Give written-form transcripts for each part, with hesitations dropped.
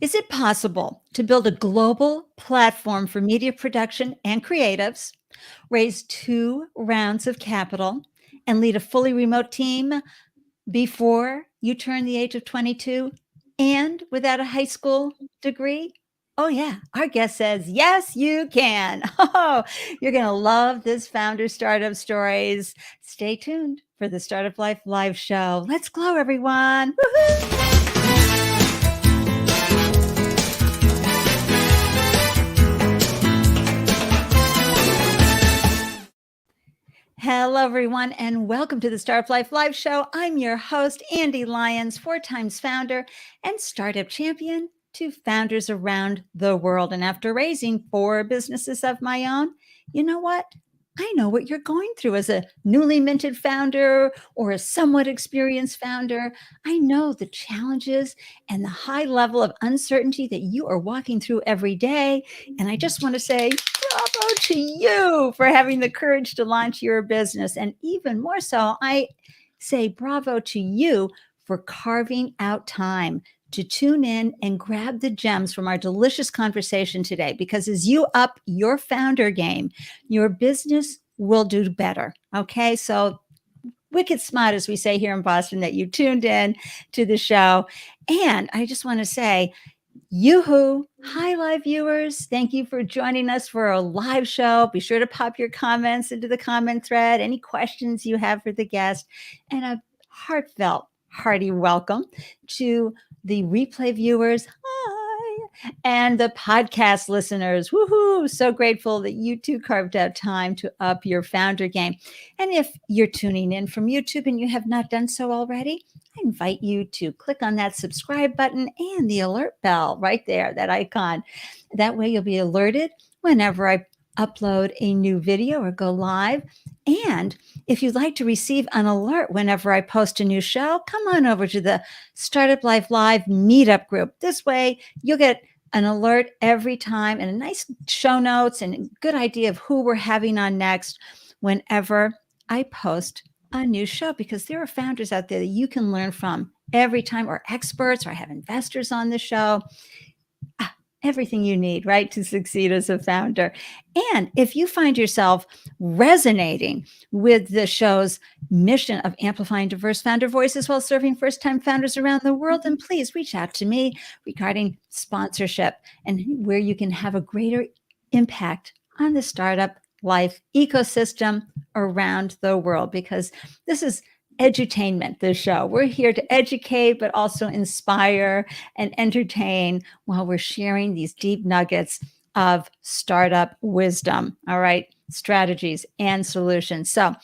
Is it possible to build a global platform for media production and creatives, raise 2 rounds of capital, and lead a fully remote team before you turn the age of 22 and without a high school degree? Oh, yeah. Our guest says, yes, you can. Oh, you're going to love this founder startup stories. Stay tuned for the Startup Life Live show. Let's glow, everyone. Woohoo! Hello, everyone, and welcome to the Startup Life Live show. I'm your host, Ande, Lyons, 4 times founder and startup champion to founders around the world. And after raising 4 businesses of my own, you know what? I know what you're going through as a newly minted founder or a somewhat experienced founder. I know the challenges and the high level of uncertainty that you are walking through every day. And I just want to say, bravo to you for having the courage to launch your business. And even more so, I say bravo to you for carving out time to tune in and grab the gems from our delicious conversation today. Because as you up your founder game, your business will do better. Okay, so wicked smart, as we say here in Boston, that you tuned in to the show. And I just want to say, yoo-hoo. Hi, live viewers. Thank you for joining us for a live show. Be sure to pop your comments into the comment thread, any questions you have for the guest, and a heartfelt, hearty welcome to the replay viewers. Hi. And the podcast listeners. Woohoo. So grateful that you too carved out time to up your founder game. And if you're tuning in from YouTube and you have not done so already, I invite you to click on that subscribe button and the alert bell right there, that icon. That way you'll be alerted whenever I upload a new video or go live. And if you'd like to receive an alert whenever I post a new show, come on over to the Startup Life Live meetup group. This way you'll get an alert every time and a nice show notes and a good idea of who we're having on next whenever I post a new show, because there are founders out there that you can learn from every time, or experts, or I have investors on the show. Everything you need, right, to succeed as a founder. And if you find yourself resonating with the show's mission of amplifying diverse founder voices while serving first-time founders around the world, then please reach out to me regarding sponsorship and where you can have a greater impact on the startup life ecosystem around the world, because this is edutainment, this show. We're here to educate, but also inspire and entertain while we're sharing these deep nuggets of startup wisdom, all right, strategies and solutions. So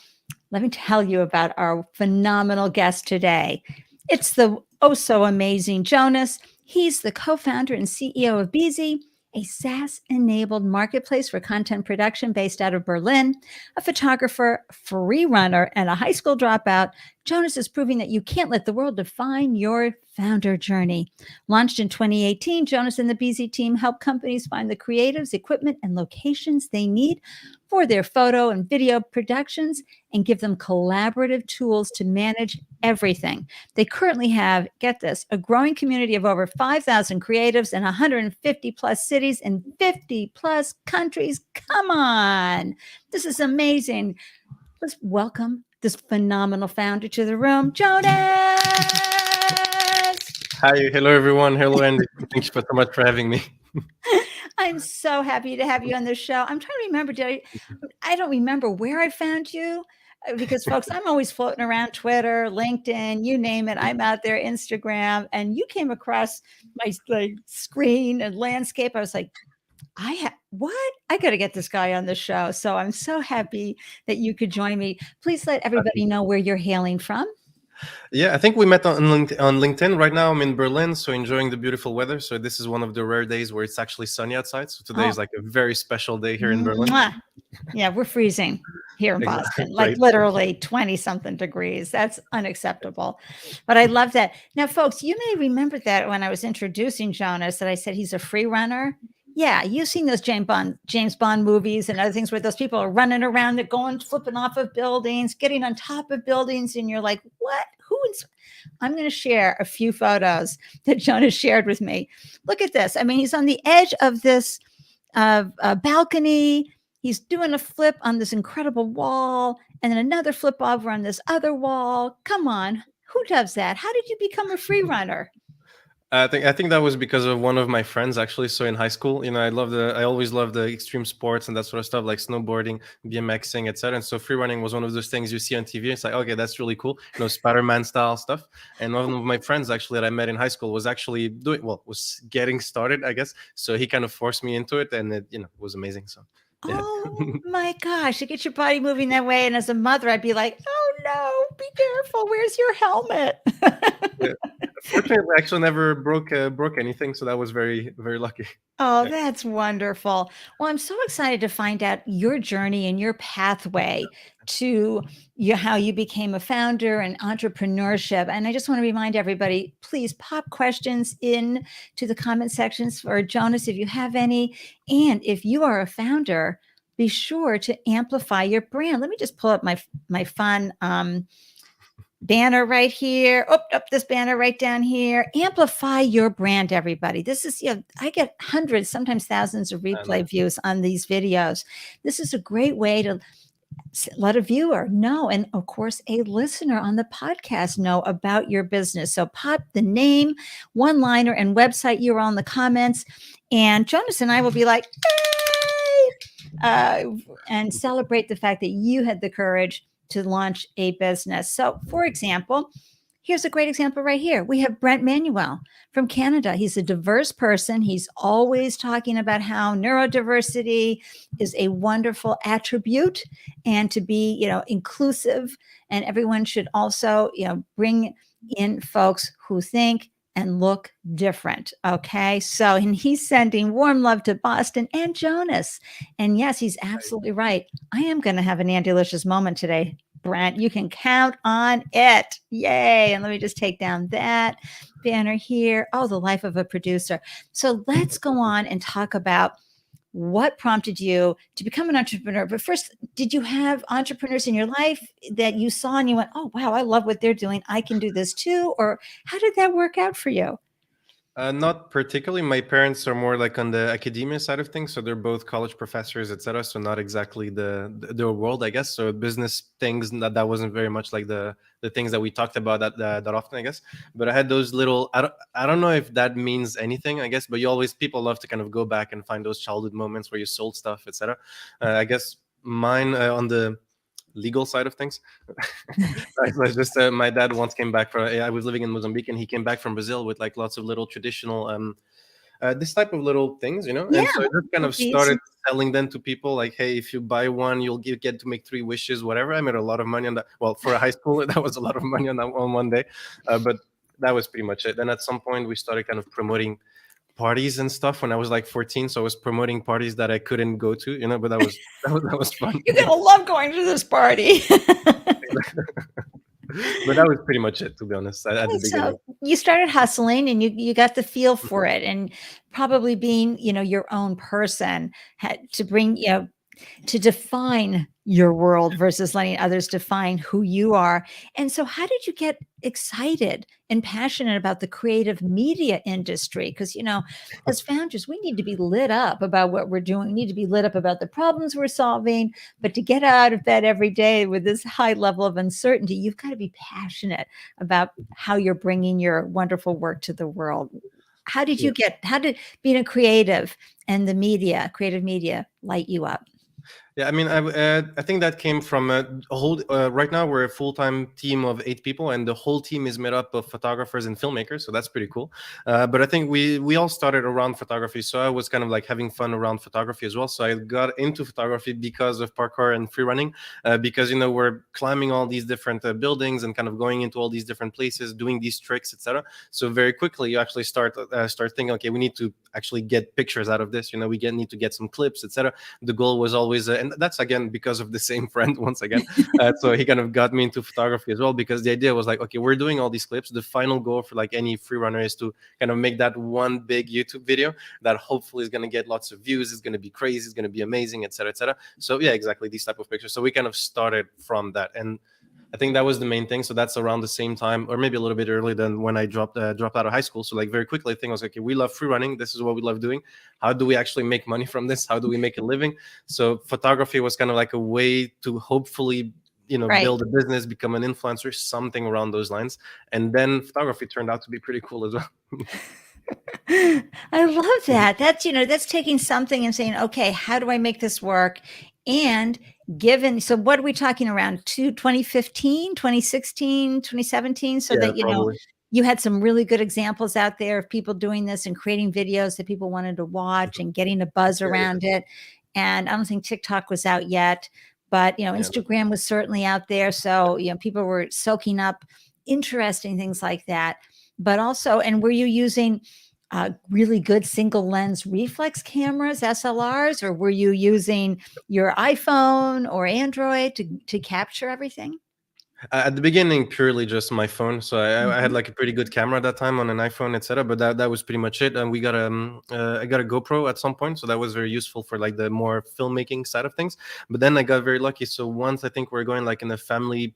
let me tell you about our phenomenal guest today. It's the so amazing Jonas. He's the co-founder and CEO of Beazy, a SaaS-enabled marketplace for content production based out of Berlin. A photographer, freerunner, and a high school dropout, Jonas is proving that you can't let the world define your founder journey. Launched in 2018, Jonas and the Beazy team help companies find the creatives, equipment, and locations they need for their photo and video productions and give them collaborative tools to manage everything. They currently have, get this, a growing community of over 5,000 creatives in 150 plus cities in 50 plus countries. Come on. This is amazing. Let's welcome this phenomenal founder to the room, Jonas. Hi, hello everyone. Hello, Andy. Thank you so much for having me. I'm so happy to have you on the show. I'm trying to remember, I don't remember where I found you, because folks, I'm always floating around Twitter, LinkedIn, you name it. I'm out there, Instagram, and you came across my screen and landscape. I was like, what? I got to get this guy on the show. So I'm so happy that you could join me. Please let everybody know where you're hailing from. Yeah, I think we met on LinkedIn. Right now I'm in Berlin, so enjoying the beautiful weather. So this is one of the rare days where it's actually sunny outside. So today is like a very special day here in Berlin. Yeah, we're freezing here in Boston, like literally 20 something degrees. That's unacceptable. But I love that. Now, folks, you may remember that when I was introducing Jonas, that I said he's a free runner. Yeah, you've seen those James Bond movies and other things where those people are running around, they're going, flipping off of buildings, getting on top of buildings, and you're like, what? Who I'm going to share a few photos that Jonas shared with me. Look at this. I mean, he's on the edge of this balcony. He's doing a flip on this incredible wall and then another flip over on this other wall. Come on. Who does that? How did you become a free runner? I think that was because of one of my friends actually. So in high school, I always loved the extreme sports and that sort of stuff, like snowboarding, BMXing, etc. And so free running was one of those things you see on TV. It's like, okay, that's really cool, Spider-Man style stuff. And one of my friends actually that I met in high school was actually was getting started, I guess. So he kind of forced me into it, and it was amazing. So yeah. Oh my gosh, to get your body moving that way. And as a mother, I'd be like, oh no, be careful. Where's your helmet? Yeah. Fortunately, I actually never broke anything, so that was very, very lucky. Oh, that's wonderful. Well, I'm so excited to find out your journey and your pathway to how you became a founder and entrepreneurship. And I just want to remind everybody, please pop questions in to the comment sections for Jonas if you have any. And if you are a founder, be sure to amplify your brand. Let me just pull up my fun banner right here. This banner right down here. Amplify your brand, everybody. This is, I get hundreds, sometimes thousands of replay views on these videos. This is a great way to let a viewer know, and of course, a listener on the podcast know about your business. So pop the name, one-liner, and website URL in the comments, and Jonas and I will be like, hey! And celebrate the fact that you had the courage to launch a business. So, for example, here's a great example right here. We have Brent Manuel from Canada. He's a diverse person. He's always talking about how neurodiversity is a wonderful attribute and to be, inclusive. And everyone should also, bring in folks who think and look different. Okay. So, and he's sending warm love to Boston and Jonas. And yes, he's absolutely right. I am going to have an Andelicious moment today, Brent. You can count on it. Yay. And let me just take down that banner here. Oh, the life of a producer. So let's go on and talk about what prompted you to become an entrepreneur. But first, did you have entrepreneurs in your life that you saw and you went, oh, wow, I love what they're doing. I can do this too. Or how did that work out for you? Not particularly. My parents are more like on the academia side of things, so they're both college professors, etc. So not exactly their world, I guess. So business things that wasn't very much like the things that we talked about that often, I guess. But I had those little. I don't know if that means anything, I guess. But people love to kind of go back and find those childhood moments where you sold stuff, etc. I guess mine on the legal side of things. Just my dad once came back from. I was living in Mozambique, and he came back from Brazil with like lots of little traditional this type of little things, Yeah, and so I just kind of started selling them to people like, hey, if you buy one, you'll get to make 3 wishes, whatever. I made a lot of money on that. Well, for a high schooler, that was a lot of money on that on one day, but that was pretty much it. Then at some point we started kind of promoting parties and stuff when I was like 14. So I was promoting parties that I couldn't go to, but that was fun. You're gonna love going to this party. But that was pretty much it, to be honest, at the beginning. So you started hustling and you got the feel for it, and probably being, your own person had to bring, to define your world versus letting others define who you are. And so how did you get excited and passionate about the creative media industry? Because, as founders, we need to be lit up about what we're doing. We need to be lit up about the problems we're solving. But to get out of bed every day with this high level of uncertainty, you've got to be passionate about how you're bringing your wonderful work to the world. How did being a creative and the creative media light you up? Yeah, I mean, I think that came from a whole. Right now, we're a full-time team of 8 people, and the whole team is made up of photographers and filmmakers. So that's pretty cool. But I think we all started around photography, so I was kind of like having fun around photography as well. So I got into photography because of parkour and free running, because we're climbing all these different buildings and kind of going into all these different places, doing these tricks, etc. So very quickly, you actually start thinking, okay, we need to actually get pictures out of this. We need to get some clips, etc. The goal was always and that's again because of the same friend once again. So he kind of got me into photography as well, because the idea was like, okay, we're doing all these clips. The final goal for like any free runner is to kind of make that one big YouTube video that hopefully is going to get lots of views. It's going to be crazy. It's going to be amazing, etc., etc. So yeah, exactly these type of pictures. So we kind of started from that, and I think that was the main thing. So that's around the same time, or maybe a little bit earlier than when I dropped out of high school. So like very quickly, I think I was like, okay, we love free running. This is what we love doing. How do we actually make money from this? How do we make a living? So photography was kind of like a way to hopefully, Right. build a business, become an influencer, something around those lines. And then photography turned out to be pretty cool as well. I love that. That's taking something and saying, okay, how do I make this work? And so what are we talking around 2015, 2016, 2017? So Yeah, that, probably. you had some really good examples out there of people doing this and creating videos that people wanted to watch and getting a buzz around it. And I don't think TikTok was out yet, but, Instagram was certainly out there. So, people were soaking up interesting things like that. But also, and were you using really good single lens reflex cameras, SLRs, or were you using your iPhone or Android to capture everything? At the beginning, purely just my phone. So I had Mhm. like a pretty good camera at that time on an iPhone, etc. But that was pretty much it. And we got I got a GoPro at some point, so that was very useful for like the more filmmaking side of things. But then I got very lucky. So once I think we are going like in a family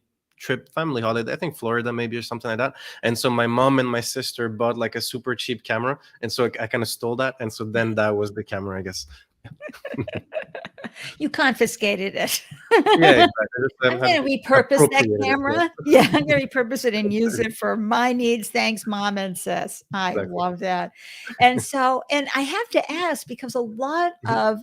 holiday, I think Florida maybe or something like that. And so my mom and my sister bought like a super cheap camera, and so I kind of stole that. And so then that was the camera, I guess. You confiscated it. Yeah, exactly. I'm going to repurpose that Appropriated it, camera. Yeah, I'm going to repurpose it and use it for my needs. Thanks, mom and sis. I Exactly. love that. And I have to ask, because a lot of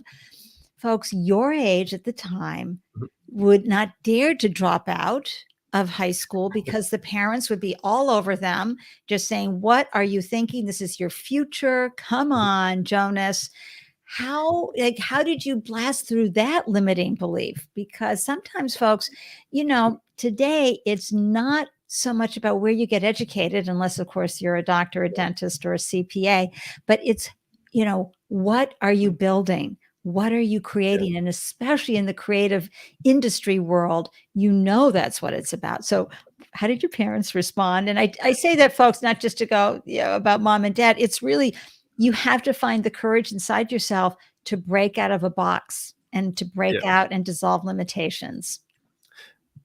folks your age at the time would not dare to drop out of high school because the parents would be all over them, just saying, "What are you thinking? This is your future. Come on, Jonas." How did you blast through that limiting belief? Because sometimes folks, today it's not so much about where you get educated, unless of course you're a doctor, a dentist, or a CPA, but it's, what are you building? What are you creating? And especially in the creative industry world, that's what it's about. So how did your parents respond? And I say that, folks, not just to go, about mom and dad. It's really, you have to find the courage inside yourself to break out of a box and to break out and dissolve limitations.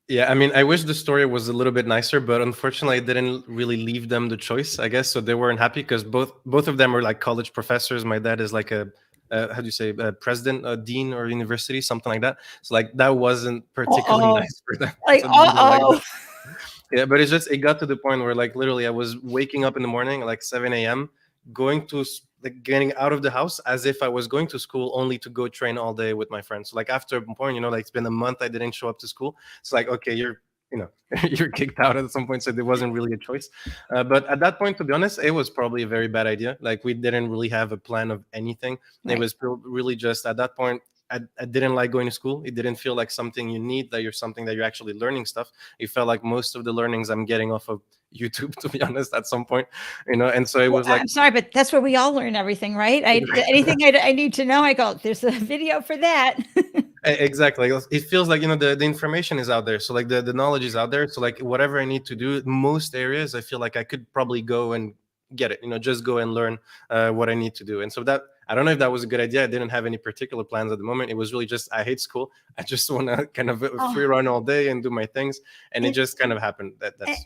Yeah, I mean, I wish the story was a little bit nicer, but unfortunately, I didn't really leave them the choice, I guess. So they weren't happy because both of them are like college professors. My dad is like a how do you say, president, dean, or university, something like that. So like that wasn't particularly nice for them. Like, So they didn't like that. Yeah, but it got to the point where like literally I was waking up in the morning like 7 a.m. going to like getting out of the house as if I was going to school, only to go train all day with my friends. So like after a point, like it's been a month I didn't show up to school. It's like, okay, you're you're kicked out at some point. So there wasn't really a choice. But at that point, to be honest, it was probably a very bad idea. Like we didn't really have a plan of anything. It was really just at that point, I didn't like going to school. It didn't feel like something you need, that you're something that you're actually learning stuff. It felt like most of the learnings I'm getting off of YouTube, to be honest, at some point, and so it was like, I'm sorry, but that's where we all learn everything, right? Anything I need to know, I go, there's a video for that. Exactly. It feels like, the information is out there. So like the knowledge is out there. So like whatever I need to do, most areas, I feel like I could probably go and get it, just go and learn what I need to do. And so that, I don't know if that was a good idea. I didn't have any particular plans at the moment. It was really just, I hate school. I just want to kind of free run all day and do my things. And it just kind of happened.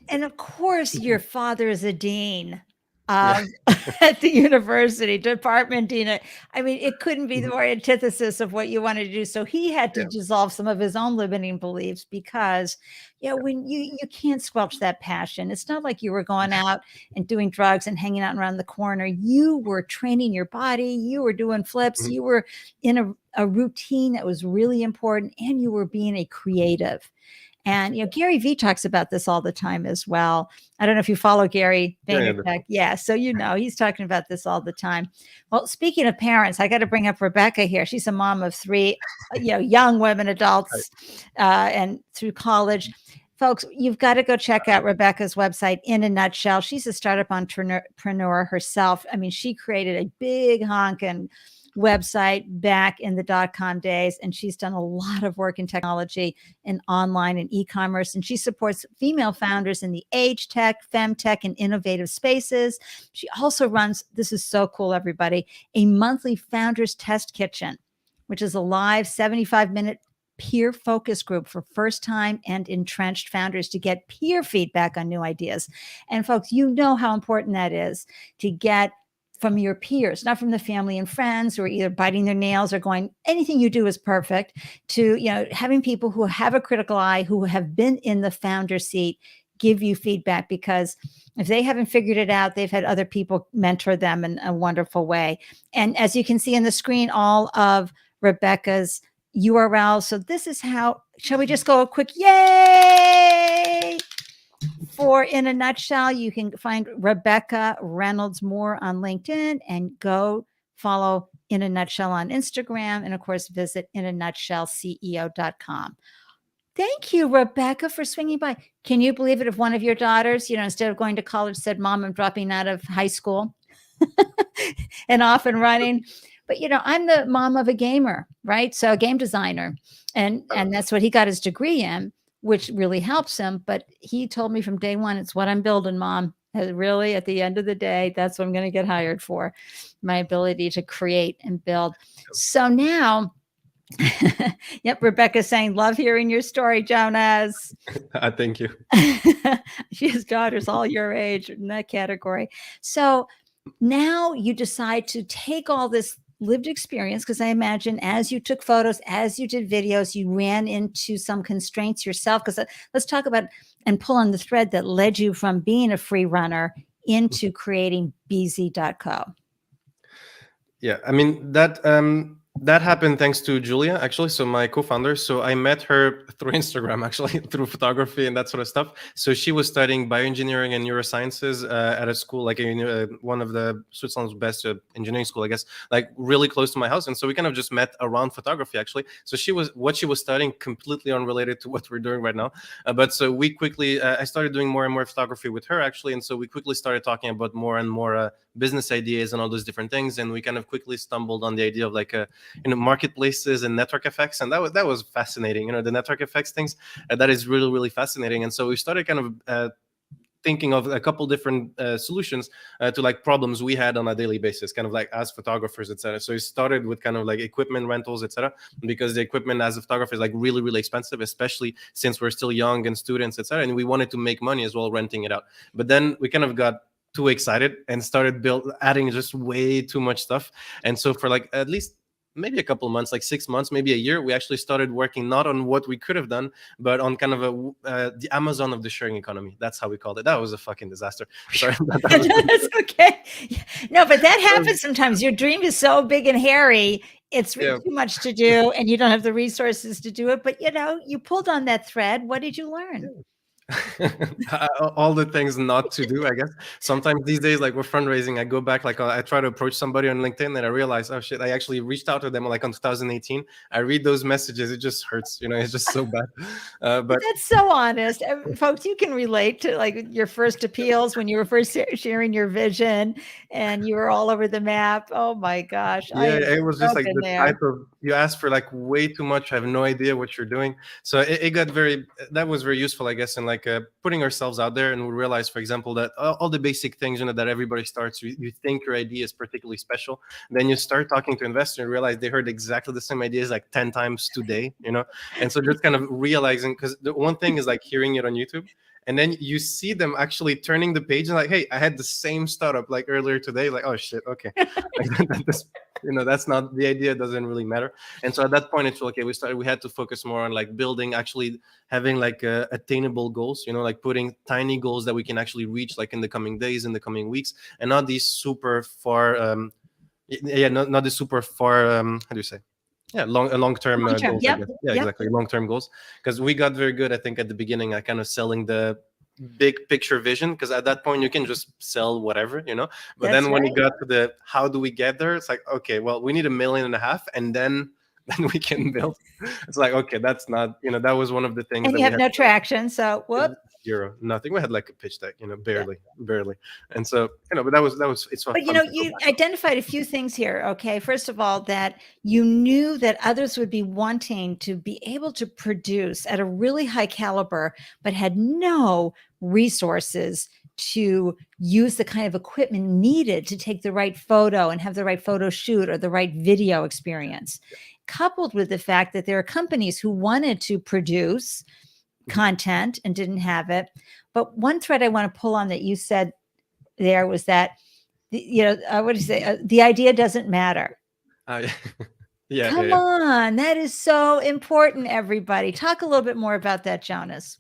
And of course, your father is a dean at the university, department dean. I mean, it couldn't be the more antithesis of what you wanted to do. So he had to dissolve some of his own limiting beliefs because, when you can't squelch that passion. It's not like you were going out and doing drugs and hanging out around the corner. You were training your body. You were doing flips. You were in a routine that was really important, and you were being a creative. And, Gary Vee talks about this all the time as well. I don't know if you follow Gary Vaynerchuk. Yeah. So, he's talking about this all the time. Well, speaking of parents, I got to bring up Rebecca here. She's a mom of three, young women, adults, and through college. Folks, you've got to go check out Rebecca's website in a nutshell. She's a startup entrepreneur herself. I mean, she created a big honkin' website back in the .com days, and she's done a lot of work in technology and online and e-commerce, and she supports female founders in the age tech, femtech, and innovative spaces. She also runs, this is so cool, everybody, a monthly founders test kitchen, which is a live 75-minute peer focus group for first-time and entrenched founders to get peer feedback on new ideas. And folks, you know how important that is, to get from your peers, not from the family and friends who are either biting their nails or going, anything you do is perfect, to, having people who have a critical eye, who have been in the founder seat, give you feedback, because if they haven't figured it out, they've had other people mentor them in a wonderful way. And as you can see on the screen, all of Rebecca's URL. So this is how, shall we just go a quick yay? For In a Nutshell, you can find Rebecca Reynolds Moore on LinkedIn, and go follow In a Nutshell on Instagram. And of course, visit inanutshellceo.com. Thank you, Rebecca, for swinging by. Can you believe it? If one of your daughters, instead of going to college, said, "Mom, I'm dropping out of high school," and off and running. But, I'm the mom of a gamer, right? So a game designer, and that's what he got his degree in, which really helps him. But he told me from day one, "It's what I'm building, Mom. Really, at the end of the day, that's what I'm going to get hired for, my ability to create and build." So now, yep, Rebecca's saying, "Love hearing your story, Jonas." Thank you. She has daughters all your age in that category. So now you decide to take all this lived experience, because I imagine as you took photos, as you did videos, you ran into some constraints yourself. Because let's talk about and pull on the thread that led you from being a free runner into creating Beazy.co. Yeah, I mean, that happened thanks to Julia, actually. So my co-founder. So I met her through Instagram, actually, through photography and that sort of stuff. So she was studying bioengineering and neurosciences at a school, like one of the Switzerland's best engineering school, I guess, like really close to my house. And so we kind of just met around photography, actually. So what she was studying completely unrelated to what we're doing right now. But so we quickly, I started doing more and more photography with her, actually. And so we quickly started talking about more and more business ideas and all those different things. And we kind of quickly stumbled on the idea of like marketplaces and network effects, and that was fascinating. The network effects things, that is really, really fascinating. And so we started kind of thinking of a couple different solutions to like problems we had on a daily basis, kind of like as photographers, etc. So we started with kind of like equipment rentals, etc., because the equipment as a photographer is like really, really expensive, especially since we're still young and students, etc. And we wanted to make money as well renting it out. But then we kind of got too excited and started adding just way too much stuff. And so for like at least maybe a couple of months, like 6 months, maybe a year, we actually started working not on what we could have done, but on kind of the Amazon of the sharing economy. That's how we called it. That was a fucking disaster. Sorry. That's okay. No, but that happens sometimes. Your dream is so big and hairy, it's too much to do, and you don't have the resources to do it. But you pulled on that thread. What did you learn? All the things not to do, I guess. Sometimes these days, like with fundraising, I go back, like I try to approach somebody on LinkedIn, and I realize, oh shit, I actually reached out to them like on 2018. I read those messages, it just hurts, it's just so bad. But that's so honest. Folks, you can relate to like your first appeals when you were first sharing your vision and you were all over the map. Oh my gosh. Yeah, it was just like the type of, you ask for like way too much, I have no idea what you're doing. So it got that was very useful, I guess, in like putting ourselves out there. And we realized, for example, that all the basic things, that everybody starts, you think your idea is particularly special. Then you start talking to investors and realize they heard exactly the same ideas like 10 times today, And so just kind of realizing, because the one thing is like hearing it on YouTube, and then you see them actually turning the page and like, hey, I had the same startup like earlier today. Like, oh shit, okay. That's not the idea. Doesn't really matter. And so at that point, it's okay. We had to focus more on like building, actually having like attainable goals, like putting tiny goals that we can actually reach like in the coming days, in the coming weeks, and not these super far, not the super far, how do you say? Yeah, long-term goals. Yep. I guess. Yeah, exactly. Long-term goals. Because we got very good, I think, at the beginning at kind of selling the big picture vision, because at that point you can just sell whatever, But That's then when right. you got to the how do we get there, it's like, okay, well, we need $1.5 million, and then we can build. It's like, okay, that's not, that was one of the things. And that you have no traction, so whoop. Zero, nothing. We had like a pitch deck, barely. And so, but that was it's fun. But you identified a few things here. Okay, first of all, that you knew that others would be wanting to be able to produce at a really high caliber, but had no resources to use the kind of equipment needed to take the right photo and have the right photo shoot or the right video experience. coupled with the fact that there are companies who wanted to produce content and didn't have it. But one thread I want to pull on that you said there was that, what do you say? The idea doesn't matter. Yeah. Come on. That is so important, everybody. Talk a little bit more about that, Jonas.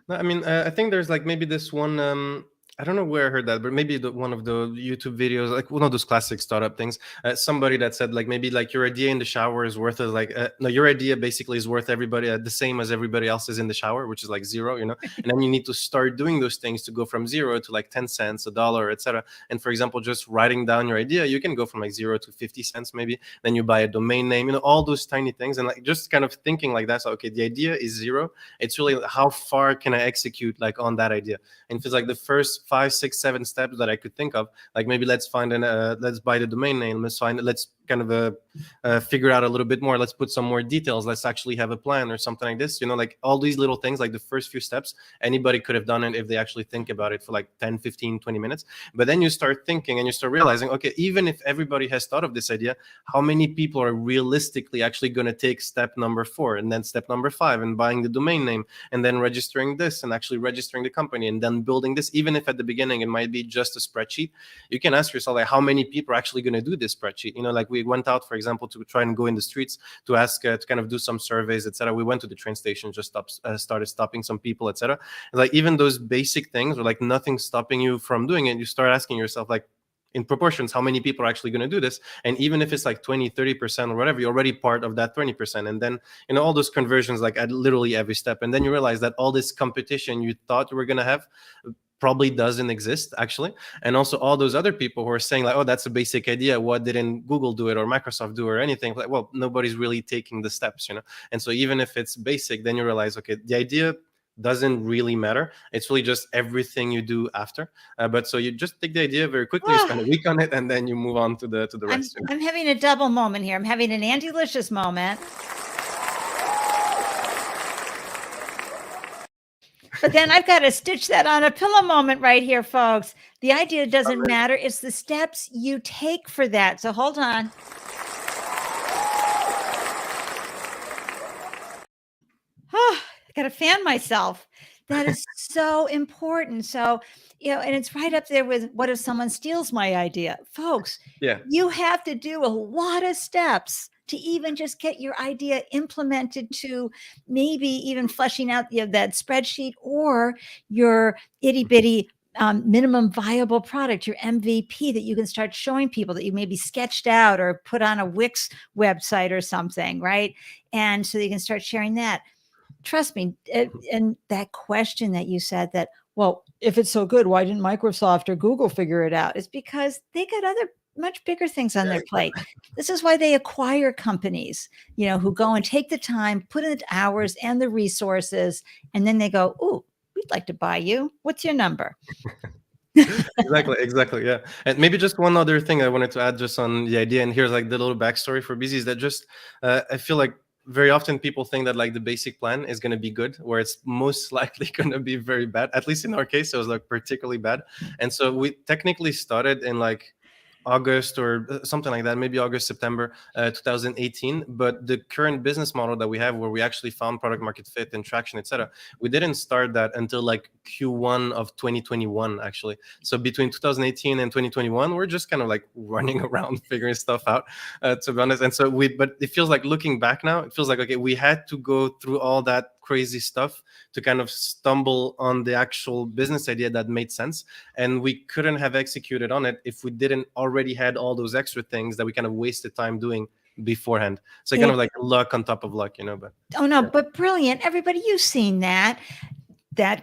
No, I mean, I think there's like maybe this one. I don't know where I heard that, but maybe one of the YouTube videos, like one of those classic startup things. Somebody that said like maybe like your idea in the shower is worth no, your idea basically is worth everybody the same as everybody else's in the shower, which is like zero, and then you need to start doing those things to go from 0 to like 10 cents, $1, etc. And for example, just writing down your idea, you can go from like 0 to 50 cents maybe. Then you buy a domain name, all those tiny things, and like just kind of thinking like that. So okay, the idea is 0. It's really how far can I execute like on that idea, and if it's like the first 5, 6, 7 steps that I could think of, like maybe let's buy the domain name, let's kind of figure out a little bit more, let's put some more details, let's actually have a plan or something like this, like all these little things, like the first few steps, anybody could have done it if they actually think about it for like 10, 15, 20 minutes. But then you start thinking and you start realizing, okay, even if everybody has thought of this idea, how many people are realistically actually going to take step number 4 and then step number 5 and buying the domain name and then registering this and actually registering the company and then building this. Even if at the beginning it might be just a spreadsheet, you can ask yourself, like, how many people are actually going to do this spreadsheet? Like we went out, for example, to try and go in the streets to ask to kind of do some surveys, etc. We went to the train station, just started stopping some people, etc. Like even those basic things are like nothing stopping you from doing it. You start asking yourself, like, in proportions, how many people are actually going to do this? And even if it's like 20, 30% or whatever, you're already part of that 20%. And then, all those conversions, like at literally every step. And then you realize that all this competition you thought you were going to have probably doesn't exist actually. And also all those other people who are saying like, oh, that's a basic idea, what didn't Google do it or Microsoft do or anything? Like, well, nobody's really taking the steps, And so even if it's basic, then you realize, okay, the idea doesn't really matter. It's really just everything you do after. But so you just take the idea very quickly, you spend a week on it, and then you move on to the rest. I'm having a double moment here. I'm having an Andy-licious moment. But then I've got to stitch that on a pillow moment right here, folks. The idea doesn't matter. It's the steps you take for that. So hold on. Oh, I got to fan myself. That is so important. So, and it's right up there with what if someone steals my idea? Folks, you have to do a lot of steps to even just get your idea implemented, to maybe even fleshing out that spreadsheet or your itty bitty minimum viable product, your MVP that you can start showing people, that you maybe sketched out or put on a Wix website or something, right? And so you can start sharing that. Trust me. And that question that you said that, well, if it's so good, why didn't Microsoft or Google figure it out? It's because they got other much bigger things on their plate. This is why they acquire companies, who go and take the time, put in the hours and the resources, and then they go, "Ooh, we'd like to buy you. What's your number?" Exactly. Yeah. And maybe just one other thing I wanted to add just on the idea, and here's like the little backstory for Beazy, is that just I feel like very often people think that like the basic plan is going to be good, where it's most likely going to be very bad. At least in our case, it was like particularly bad. And so we technically started in like August or something like that, maybe August, September 2018. But the current business model that we have, where we actually found product market fit and traction, etc., we didn't start that until like Q1 of 2021, actually. So between 2018 and 2021, we're just kind of like running around figuring stuff out, to be honest. And so but it feels like, looking back now, it feels like, okay, we had to go through all that crazy stuff to kind of stumble on the actual business idea that made sense, and we couldn't have executed on it if we didn't already had all those extra things that we kind of wasted time doing beforehand. So kind of like luck on top of luck, but but brilliant. Everybody, you've seen that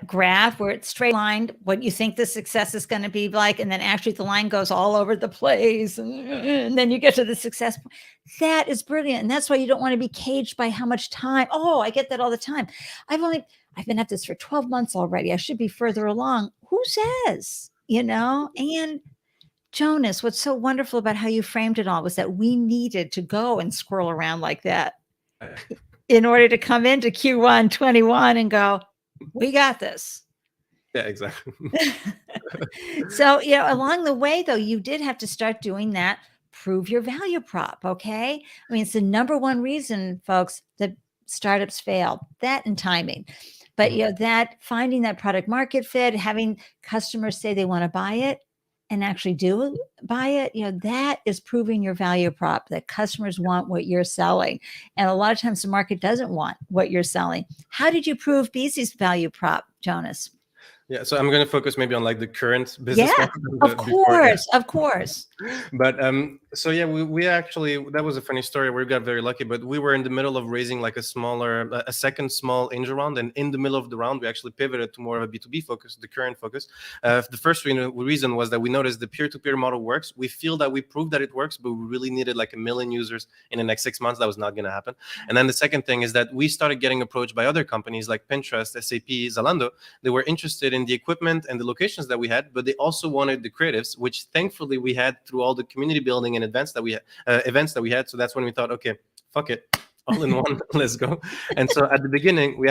graph where it's straight lined what you think the success is going to be like, and then actually the line goes all over the place, and then you get to the success. That is brilliant. And that's why you don't want to be caged by how much time. Oh, I get that all the time. I've been at this for 12 months already. I should be further along. Who says, And Jonas, what's so wonderful about how you framed it all was that we needed to go and swirl around like that in order to come into Q1 21 and go, we got this. Yeah, exactly. So, along the way, though, you did have to start doing that prove your value prop. Okay. I mean, it's the number one reason, folks, that startups fail, that and timing. But that finding that product market fit, having customers say they want to buy it and actually do buy it, that is proving your value prop, that customers want what you're selling. And a lot of times the market doesn't want what you're selling. How did you prove Beazy's value prop, Jonas? Yeah, so I'm going to focus maybe on like the current business model. Of course. But so yeah, we actually, that was a funny story. We got very lucky, but we were in the middle of raising like a second small angel round, and in the middle of the round, we actually pivoted to more of a B2B focus, the current focus. The first reason was that we noticed the peer-to-peer model works. We feel that we proved that it works, but we really needed like 1 million users in the next 6 months. That was not going to happen. And then the second thing is that we started getting approached by other companies like Pinterest, SAP, Zalando. They were interested in the equipment and the locations that we had, but they also wanted the creatives, which thankfully we had through all the community building and events that we had. So that's when we thought, okay, fuck it, all in one, let's go. And so at the beginning,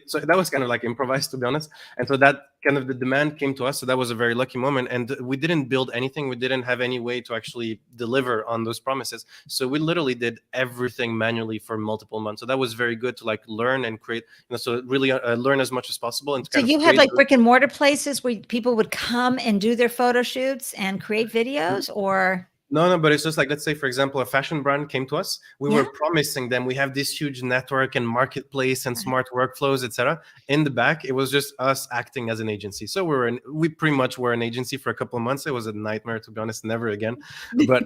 so that was kind of like improvised, to be honest. And so that kind of the demand came to us. So that was a very lucky moment. And we didn't build anything. We didn't have any way to actually deliver on those promises. So we literally did everything manually for multiple months. So that was very good to like learn and create, so really learn as much as possible. And so you had like brick and mortar places where people would come and do their photo shoots and create videos, or? No, but it's just like, let's say, for example, a fashion brand came to us. We were promising them, we have this huge network and marketplace and smart workflows, etc. In the back, it was just us acting as an agency. So we pretty much were an agency for a couple of months. It was a nightmare, to be honest, never again. But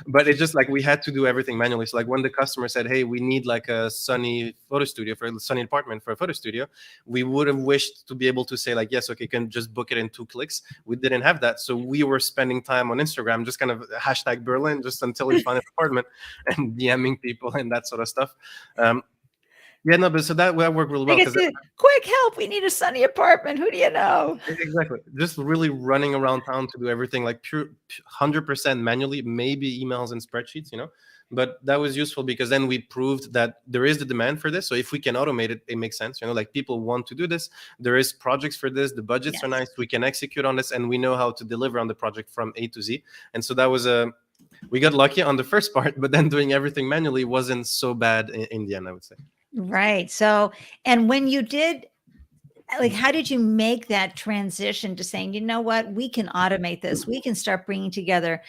but it's just like we had to do everything manually. So like when the customer said, hey, we need like a sunny photo studio for a sunny apartment for a photo studio, we would have wished to be able to say like, yes, okay, you can just book it in 2 clicks. We didn't have that. So we were spending time on Instagram, just kind of hashtag Berlin, just until we found an apartment and DMing people and that sort of stuff. But so that worked really well. Quick help, we need a sunny apartment. Who do you know? Exactly. Just really running around town to do everything like pure 100% manually, maybe emails and spreadsheets, But that was useful because then we proved that there is the demand for this. So if we can automate it, it makes sense. Like people want to do this. There is projects for this. The budgets are nice. We can execute on this, and we know how to deliver on the project from A to Z. And so that was we got lucky on the first part, but then doing everything manually wasn't so bad in the end, I would say. Right. So, and when you did, like, how did you make that transition to saying, you know what, we can automate this. We can start bringing together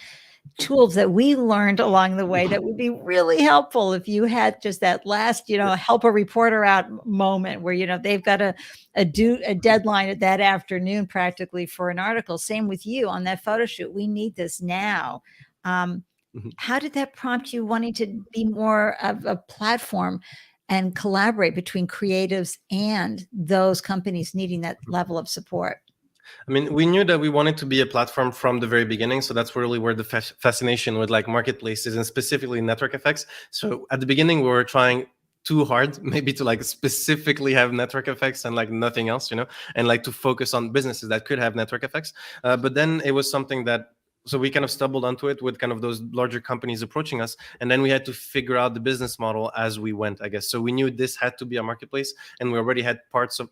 tools that we learned along the way that would be really helpful if you had just that last, help a reporter out moment where, they've got a deadline at that afternoon practically for an article. Same with you on that photo shoot. We need this now. How did that prompt you wanting to be more of a platform and collaborate between creatives and those companies needing that level of support? I mean, we knew that we wanted to be a platform from the very beginning. So that's really where the fascination with like marketplaces and specifically network effects. So at the beginning, we were trying too hard maybe to like specifically have network effects and like nothing else, and like to focus on businesses that could have network effects. But then it was something that, so we kind of stumbled onto it with kind of those larger companies approaching us. And then we had to figure out the business model as we went, I guess. So we knew this had to be a marketplace, and we already had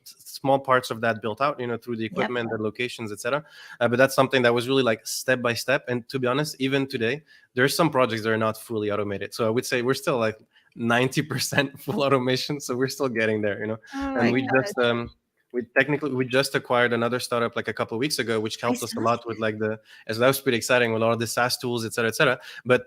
small parts of that built out, through the equipment, the locations, etc. But that's something that was really like step by step. And to be honest, even today, there's some projects that are not fully automated. So I would say we're still like 90% full automation. So we're still getting there, and we just acquired another startup like a couple of weeks ago, which helped us a lot with like so that was pretty exciting with all of the SaaS tools, et cetera. But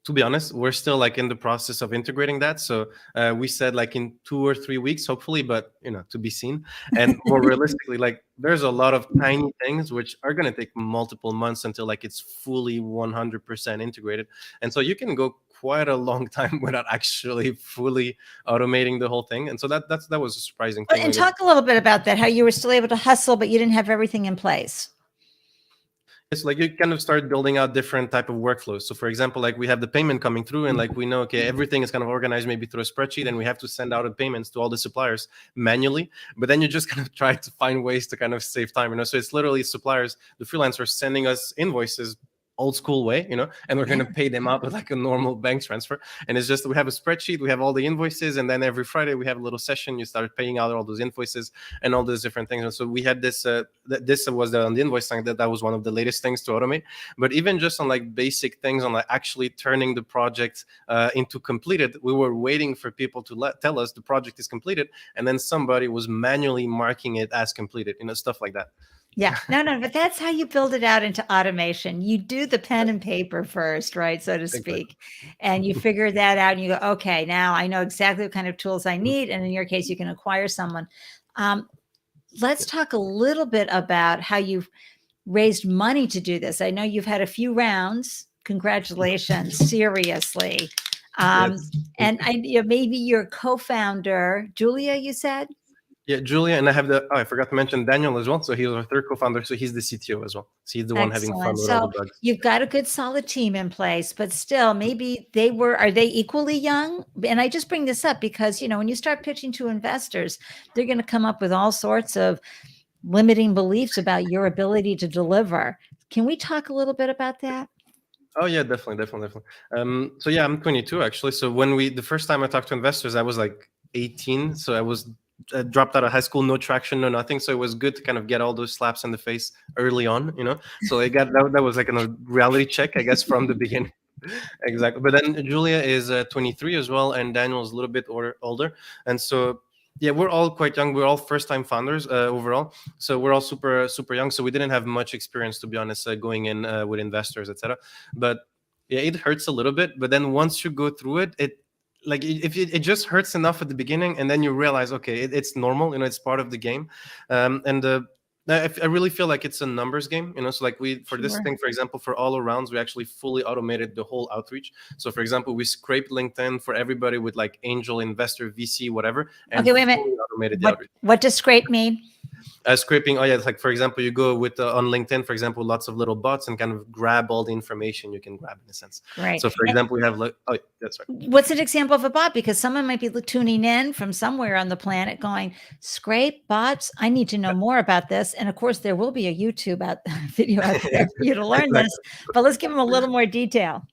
to be honest, we're still like in the process of integrating that. So we said like in 2 or 3 weeks, hopefully, but to be seen. And more realistically, like there's a lot of tiny things which are going to take multiple months until like it's fully 100% integrated. And so you can go quite a long time without actually fully automating the whole thing. And so that was a surprising thing. And talk a little bit about that, how you were still able to hustle, but you didn't have everything in place. It's like you kind of start building out different type of workflows. So for example, like we have the payment coming through, and like we know, okay, everything is kind of organized maybe through a spreadsheet, and we have to send out the payments to all the suppliers manually. But then you just kind of try to find ways to kind of save time, So it's literally suppliers, the freelancers sending us invoices old school way, and we're going to pay them out with like a normal bank transfer. And it's just, we have a spreadsheet, we have all the invoices, and then every Friday we have a little session. You start paying out all those invoices and all those different things. And so we had this, this was on the invoice thing, that was one of the latest things to automate. But even just on like basic things, on like actually turning the project into completed, we were waiting for people to tell us the project is completed, and then somebody was manually marking it as completed, stuff like that. Yeah, no, but that's how you build it out into automation. You do the pen and paper first, right, so to speak, and you figure that out, and you go, okay, now I know exactly what kind of tools I need, and in your case, you can acquire someone. Let's talk a little bit about how you've raised money to do this. I know you've had a few rounds. Congratulations, seriously. Yes. And maybe your co-founder, Julia, you said? Yeah, Julia, and I forgot to mention Daniel as well. So he was our third co-founder. So he's the CTO as well. So he's the one having fun with all the bugs. You've got a good solid team in place, but still maybe are they equally young? And I just bring this up because, when you start pitching to investors, they're going to come up with all sorts of limiting beliefs about your ability to deliver. Can we talk a little bit about that? Oh yeah, definitely. So yeah, I'm 22 actually. So the first time I talked to investors, I was like 18. So I was dropped out of high school, no traction, no nothing. So it was good to kind of get all those slaps in the face early on, So I got that was like a reality check, I guess, from the beginning. Exactly. But then Julia is 23 as well, and Daniel is a little bit older, and so. Yeah, we're all quite young. We're all first-time founders overall, so we're all super young. So we didn't have much experience, to be honest, going in with investors, etc. But yeah, it hurts a little bit. But then once you go through it, it just hurts enough at the beginning, and then you realize, okay, it's normal. It's part of the game, I really feel like it's a numbers game, So like this thing, for example, for all rounds, we actually fully automated the whole outreach. So for example, we scraped LinkedIn for everybody with like angel, investor, VC, whatever. And okay, wait a minute. Automated the outreach. What does scrape mean? Scraping, like for example, you go with on LinkedIn, for example, lots of little bots and kind of grab all the information you can grab, in a sense. Right. So for example, we have that's right. What's an example of a bot? Because someone might be tuning in from somewhere on the planet going, scrape bots, I need to know more about this. And of course, there will be a YouTube video out there for you to learn this, but let's give them a little more detail.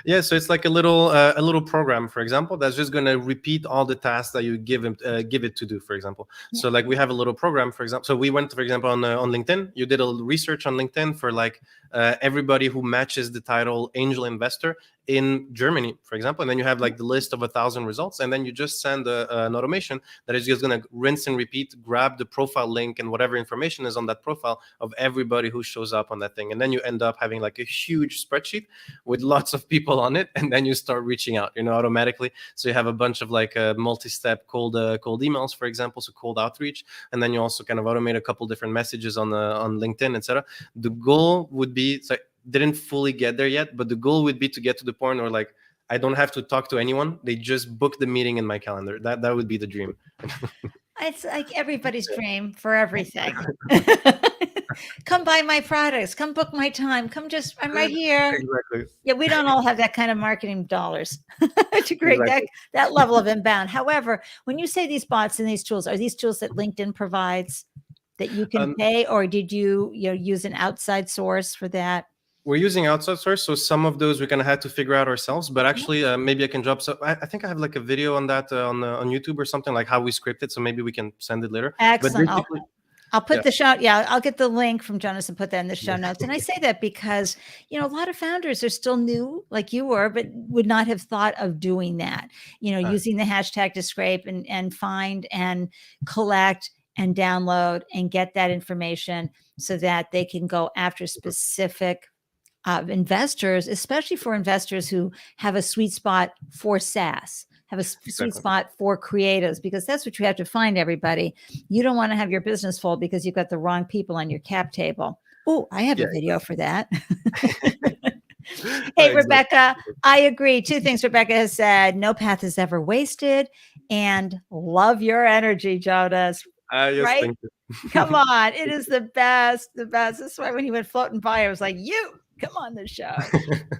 Yeah, so it's like a little program, for example, that's just going to repeat all the tasks that you give it to do, for example. So like we have a little program, for example. So we went, for example, on LinkedIn. You did a little research on LinkedIn for like everybody who matches the title angel investor in Germany, for example, and then you have like the list of 1,000 results, and then you just send an automation that is just going to rinse and repeat, grab the profile link and whatever information is on that profile of everybody who shows up on that thing, and then you end up having like a huge spreadsheet with lots of people on it, and then you start reaching out, automatically. So you have a bunch of like multi-step cold emails, for example, so cold outreach, and then you also kind of automate a couple different messages on LinkedIn, etc. The goal would be, it's like, didn't fully get there yet, but the goal would be to get to the point where like I don't have to talk to anyone. They just book the meeting in my calendar. That would be the dream. It's like everybody's dream for everything. Come buy my products. Come book my time. I'm right here. Exactly. Yeah, we don't all have that kind of marketing dollars to create that level of inbound. However, when you say these bots and these tools, are these tools that LinkedIn provides that you can pay, or did you use an outside source for that? We're using outside source, so some of those we kind of had to figure out ourselves. But actually, maybe I can drop. So I think I have like a video on that on YouTube or something, like how we script it. So maybe we can send it later. Excellent. I'll put the show. Yeah, I'll get the link from Jonas and put that in the show notes. And I say that because, a lot of founders are still new like you were, but would not have thought of doing that, using the hashtag to scrape and find and collect and download and get that information so that they can go after specific investors, especially for investors who have a sweet spot for SaaS, have a sweet spot for creatives, because that's what you have to find, everybody. You don't want to have your business fold because you've got the wrong people on your cap table. Oh, I have a video for that. Hey, Rebecca, I agree. Two things Rebecca has said: no path is ever wasted, and love your energy, Jonas. Yes, right? Thank you. Come on. It is the best. That's why when he went floating by, I was like, come on the show.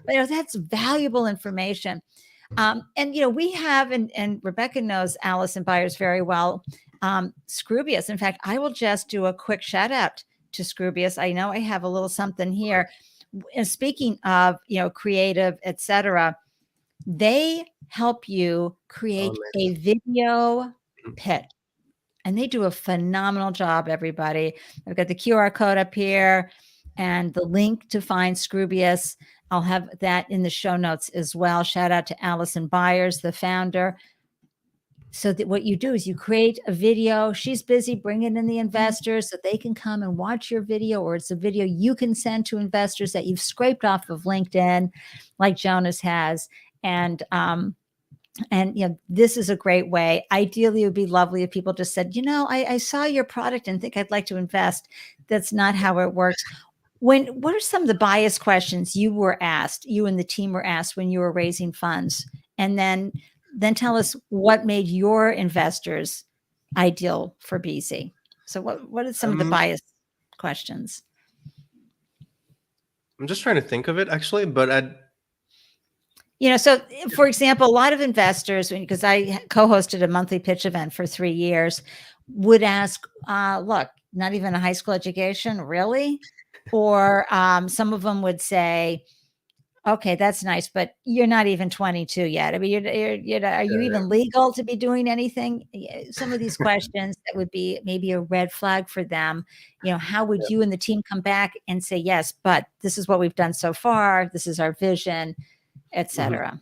But, that's valuable information. And, we have, and Rebecca knows Allison Byers very well, Scroobious. In fact, I will just do a quick shout out to Scroobious. I know I have a little something here. And speaking of, creative, etc., they help you create a video pitch. And they do a phenomenal job, everybody. I've got the QR code up here and the link to find Scroobious. I'll have that in the show notes as well. Shout out to Allison Byers, the founder. So that what you do is you create a video. She's busy bringing in the investors so they can come and watch your video, or it's a video you can send to investors that you've scraped off of LinkedIn, like Jonas has. And this is a great way. Ideally, it would be lovely if people just said, I saw your product and think I'd like to invest. That's not how it works. What are some of the bias questions you and the team were asked when you were raising funds? And then tell us what made your investors ideal for Beazy. So what are some of the bias questions? I'm just trying to think of it, actually, but so for example, a lot of investors, because I co-hosted a monthly pitch event for 3 years, would ask, look, not even a high school education, really? Or some of them would say, okay, that's nice, but you're not even 22 yet. I mean, are you even legal to be doing anything? Some of these questions that would be maybe a red flag for them. How would you and the team come back and say, yes, but this is what we've done so far. This is our vision, etc.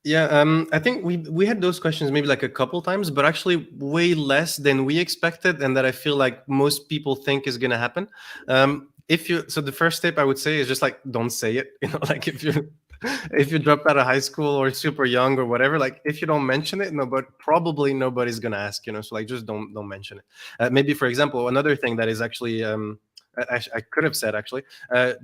Yeah, I think we had those questions maybe like a couple times, but actually way less than we expected, and that I feel like most people think is going to happen. So the first tip I would say is just like, don't say it. Like if you dropped out of high school or super young or whatever, like if you don't mention it, but probably nobody's going to ask. So like just don't mention it. Maybe for example, another thing that is actually I could have said actually,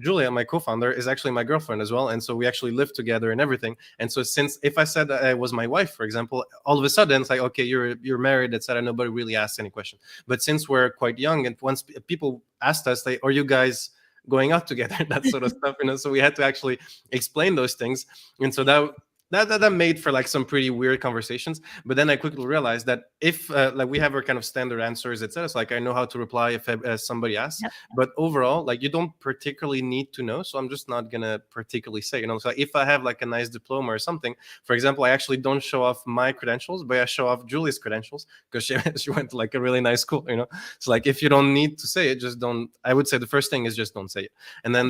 Julia, my co-founder, is actually my girlfriend as well, and so we actually live together and everything. And so since if I said that I was my wife, for example, all of a sudden it's like, okay, you're married, etc. Nobody really asks any question. But since we're quite young, and once people asked us, like, are you guys going out together, that sort of stuff, so we had to actually explain those things, and so that made for like some pretty weird conversations. But then I quickly realized that if like we have our kind of standard answers, etc. So like I know how to reply if somebody asks. Yep. But overall, like you don't particularly need to know. So I'm just not gonna particularly say. So if I have like a nice diploma or something, for example, I actually don't show off my credentials, but I show off Julie's credentials because she went to like a really nice school. So like if you don't need to say it, just don't. I would say the first thing is just don't say it. And then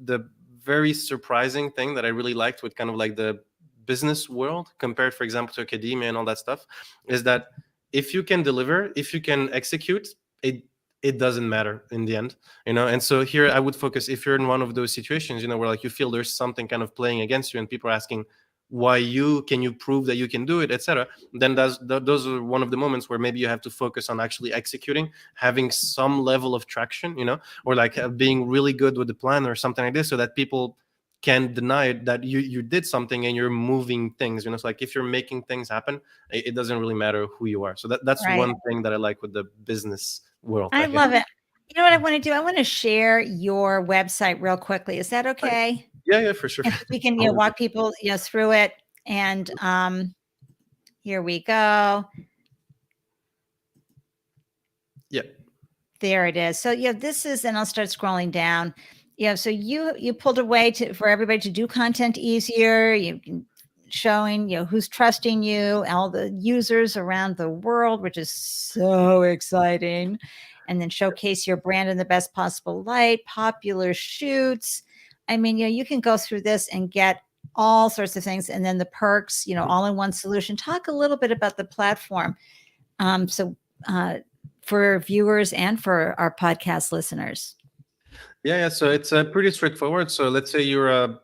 the very surprising thing that I really liked with kind of like the business world compared, for example, to academia and all that stuff, is that if you can deliver, if you can execute, it doesn't matter in the end, And so here I would focus, if you're in one of those situations, where like you feel there's something kind of playing against you and people are asking, can you prove that you can do it, etc., then those are one of the moments where maybe you have to focus on actually executing, having some level of traction, or like being really good with the plan or something like this, so that people can deny it, that you did something and you're moving things, So like if you're making things happen, it doesn't really matter who you are. So that's right. One thing that I like with the business world. I love it. You know what I want to do? I want to share your website real quickly. Is that okay? Right. Yeah, for sure. And we can walk people through it. And here we go. Yeah. There it is. So this is, and I'll start scrolling down. So you pulled a way for everybody to do content easier. You can showing who's trusting you, all the users around the world, which is so exciting. And then showcase your brand in the best possible light, popular shoots. I mean, you can go through this and get all sorts of things. And then the perks, all in one solution. Talk a little bit about the platform. For viewers and for our podcast listeners. Yeah. So it's pretty straightforward. So let's say you're a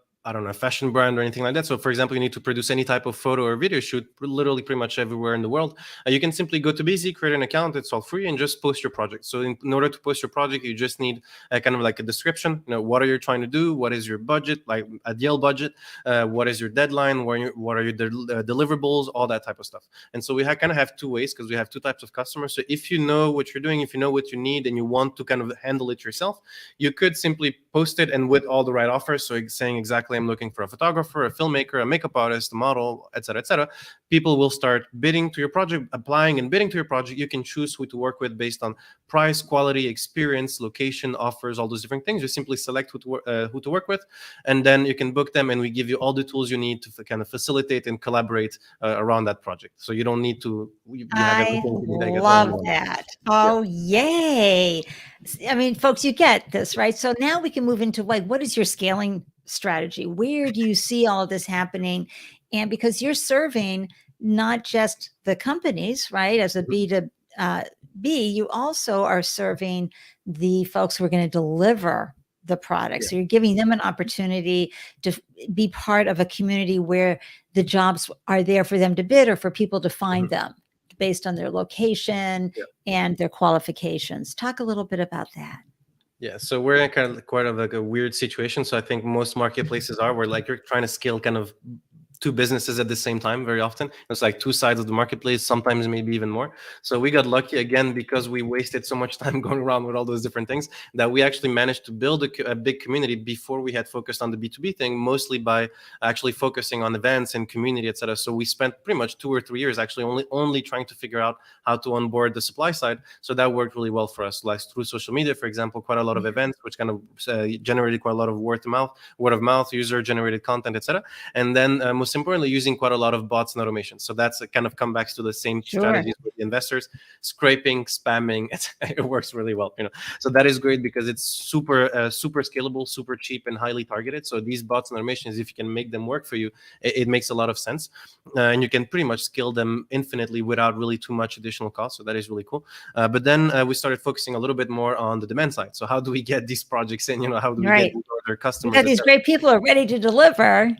fashion brand or anything like that. So for example, you need to produce any type of photo or video shoot literally pretty much everywhere in the world. You can simply go to Beazy, create an account. It's all free, and just post your project. So in order to post your project, you just need kind of like a description. What are you trying to do? What is your budget, like ideal budget? What is your deadline? What are your deliverables? All that type of stuff. And so we kind of have two ways, because we have two types of customers. So if you know what you're doing, if you know what you need, and you want to kind of handle it yourself, you could simply post it and with all the right offers. So saying exactly I'm looking for a photographer, a filmmaker, a makeup artist, a model, etc., people will start bidding to your project, applying and bidding to your project. You can choose who to work with based on price, quality, experience, location, offers, all those different things. You simply select who to work with, and then you can book them, and we give you all the tools you need to kind of facilitate and collaborate around that project. So you don't need to. You have I everything you need, I guess, all in love one. that. Yeah. Oh, yay. I mean, folks, you get this, right? So now we can move into like, what is your scaling strategy? Where do you see all of this happening? And because you're serving not just the companies, right, as a B2B, you also are serving the folks who are going to deliver the product. So you're giving them an opportunity to be part of a community where the jobs are there for them to bid or for people to find them based on their location and their qualifications. Talk a little bit about that. Yeah, so we're in kind of quite of like a weird situation. So I think most marketplaces are where like you're trying to scale kind of two businesses at the same time very often. It's like two sides of the marketplace, sometimes maybe even more. So we got lucky again because we wasted so much time going around with all those different things that we actually managed to build a big community before we had focused on the B2B thing, mostly by actually focusing on events and community, etc. So we spent pretty much 2 or 3 years actually only trying to figure out how to onboard the supply side. So that worked really well for us. Like through social media, for example, quite a lot of events, which kind of generated quite a lot of word of mouth, user generated content, etc. And then most importantly, using quite a lot of bots and automation. So that's kind of come back to the same strategies with the investors, scraping, spamming. It works really well, So that is great because it's super scalable, super cheap, and highly targeted. So these bots and automations, if you can make them work for you, it makes a lot of sense, and you can pretty much scale them infinitely without really too much additional cost. So that is really cool. But then we started focusing a little bit more on the demand side. So how do we get these projects in? How do we get their customers? Because these great people are ready to deliver.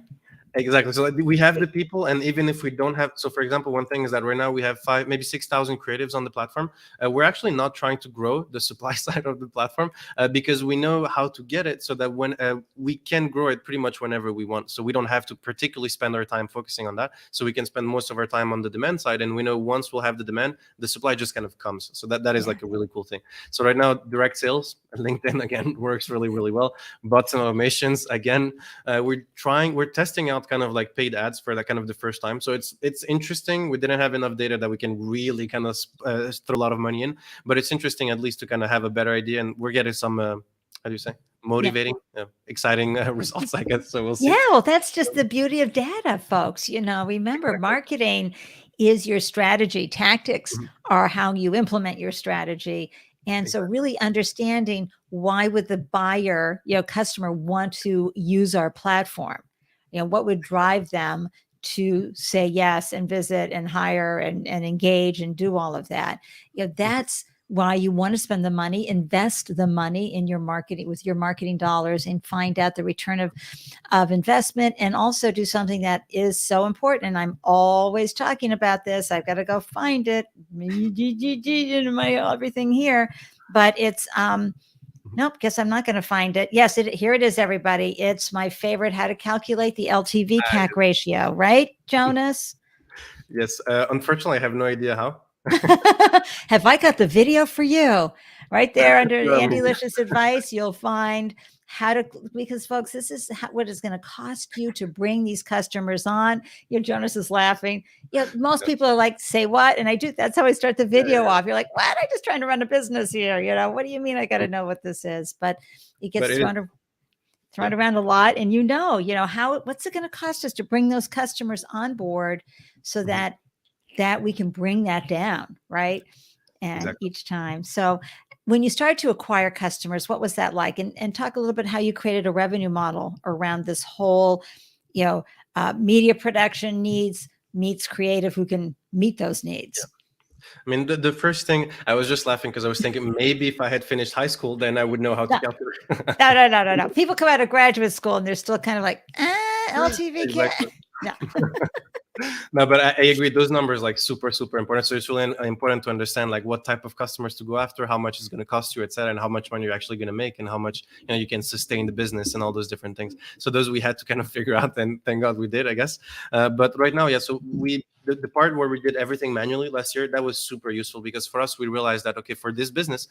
Exactly. So we have the people, and even if we don't have, so for example, one thing is that right now we have 5, maybe 6,000 creatives on the platform. We're actually not trying to grow the supply side of the platform because we know how to get it so that when we can grow it pretty much whenever we want. So we don't have to particularly spend our time focusing on that. So we can spend most of our time on the demand side, and we know once we'll have the demand, the supply just kind of comes. So that is like a really cool thing. So right now, direct sales, LinkedIn again works really, really well. Bots and automations again, we're testing out kind of like paid ads for that kind of the first time. So it's interesting. We didn't have enough data that we can really kind of throw a lot of money in, but it's interesting at least to kind of have a better idea. And we're getting some, how do you say, motivating, exciting results, I guess. So we'll see. Yeah, well, that's just the beauty of data, folks. Remember, marketing is your strategy. Tactics are how you implement your strategy. And so really understanding why would the buyer, customer want to use our platform? What would drive them to say yes and visit and hire and engage and do all of that? That's why you want to spend the money, invest the money in your marketing with your marketing dollars and find out the return of investment, and also do something that is so important. And I'm always talking about this. I've got to go find it in my everything here, but it's nope, guess I'm not going to find it. Yes, here it is, everybody. It's my favorite, how to calculate the LTV CAC ratio, right, Jonas? Yes. Unfortunately, I have no idea how. Have I got the video for you? Right there under Andy Licious advice, you'll find how to, because folks, this is what is going to cost you to bring these customers on. Jonas is laughing. Most people are like, say what? And that's how I start the video off. You're like, what? I'm just trying to run a business here. What do you mean I got to know what this is? But it gets thrown around a lot. And what's it going to cost us to bring those customers on board so that we can bring that down, right? And each time. So when you started to acquire customers, what was that like? And talk a little bit how you created a revenue model around this whole, media production needs meets creative who can meet those needs. I mean, the first thing, I was just laughing because I was thinking maybe if I had finished high school, then I would know how to calculate. No. People come out of graduate school and they're still kind of like, LTV. Exactly. No. No, but I agree. Those numbers like super, super important. So it's really important to understand like what type of customers to go after, how much it's going to cost you, etc., and how much money you're actually going to make, and how much you can sustain the business and all those different things. So those we had to kind of figure out, and thank God we did, I guess. But right now, so we the part where we did everything manually last year, that was super useful, because for us, we realized that, okay, for this business,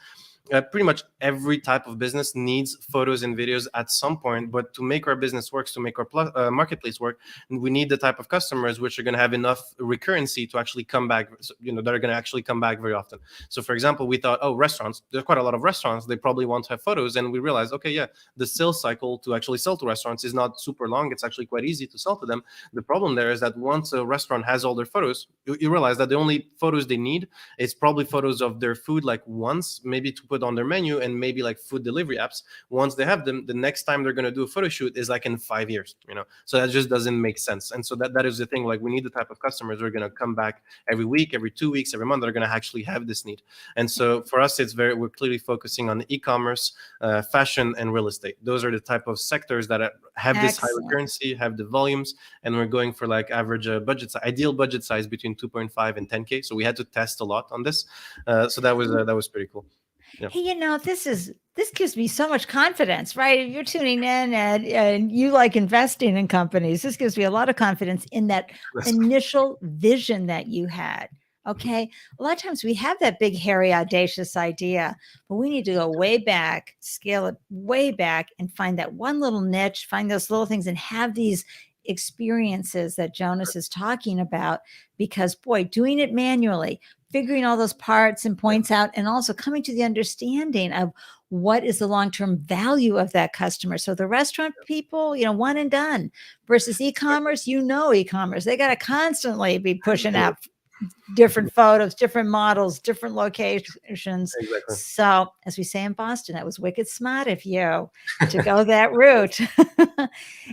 pretty much every type of business needs photos and videos at some point. But to make our business work, to make our marketplace work, we need the type of customers which are going to have enough recurrency to actually come back, that are going to actually come back very often. So for example, we thought, oh, restaurants, there's quite a lot of restaurants, they probably want to have photos. And we realized, okay, yeah, the sales cycle to actually sell to restaurants is not super long. It's actually quite easy to sell to them. The problem there is that once a restaurant has all their photos, you realize that the only photos they need is probably photos of their food, like once, maybe to put on their menu, and maybe like food delivery apps. Once they have them, the next time they're going to do a photo shoot is like in 5 years, so that just doesn't make sense. And so that is the thing, like we need the type of customers who are going to come back every week, every 2 weeks, every month, that are going to actually have this need. And so for us, we're clearly focusing on e-commerce, fashion, and real estate. Those are the type of sectors that have this high recurrency, have the volumes, and we're going for like average ideal budget size between 2.5 and 10K. So we had to test a lot on this. So that was pretty cool. Yeah. Hey, this gives me so much confidence, right? If you're tuning in and you like investing in companies, this gives me a lot of confidence in that initial vision that you had. Okay. A lot of times we have that big, hairy, audacious idea, but we need to go way back, scale it way back, and find that one little niche, find those little things, and have these experiences that Jonas is talking about. Because boy, doing it manually, figuring all those parts and points out, and also coming to the understanding of what is the long-term value of that customer. So the restaurant people, one and done, versus e-commerce, e-commerce, they got to constantly be pushing out different photos, different models, different locations. Exactly. So as we say in Boston, that was wicked smart of you to go that route.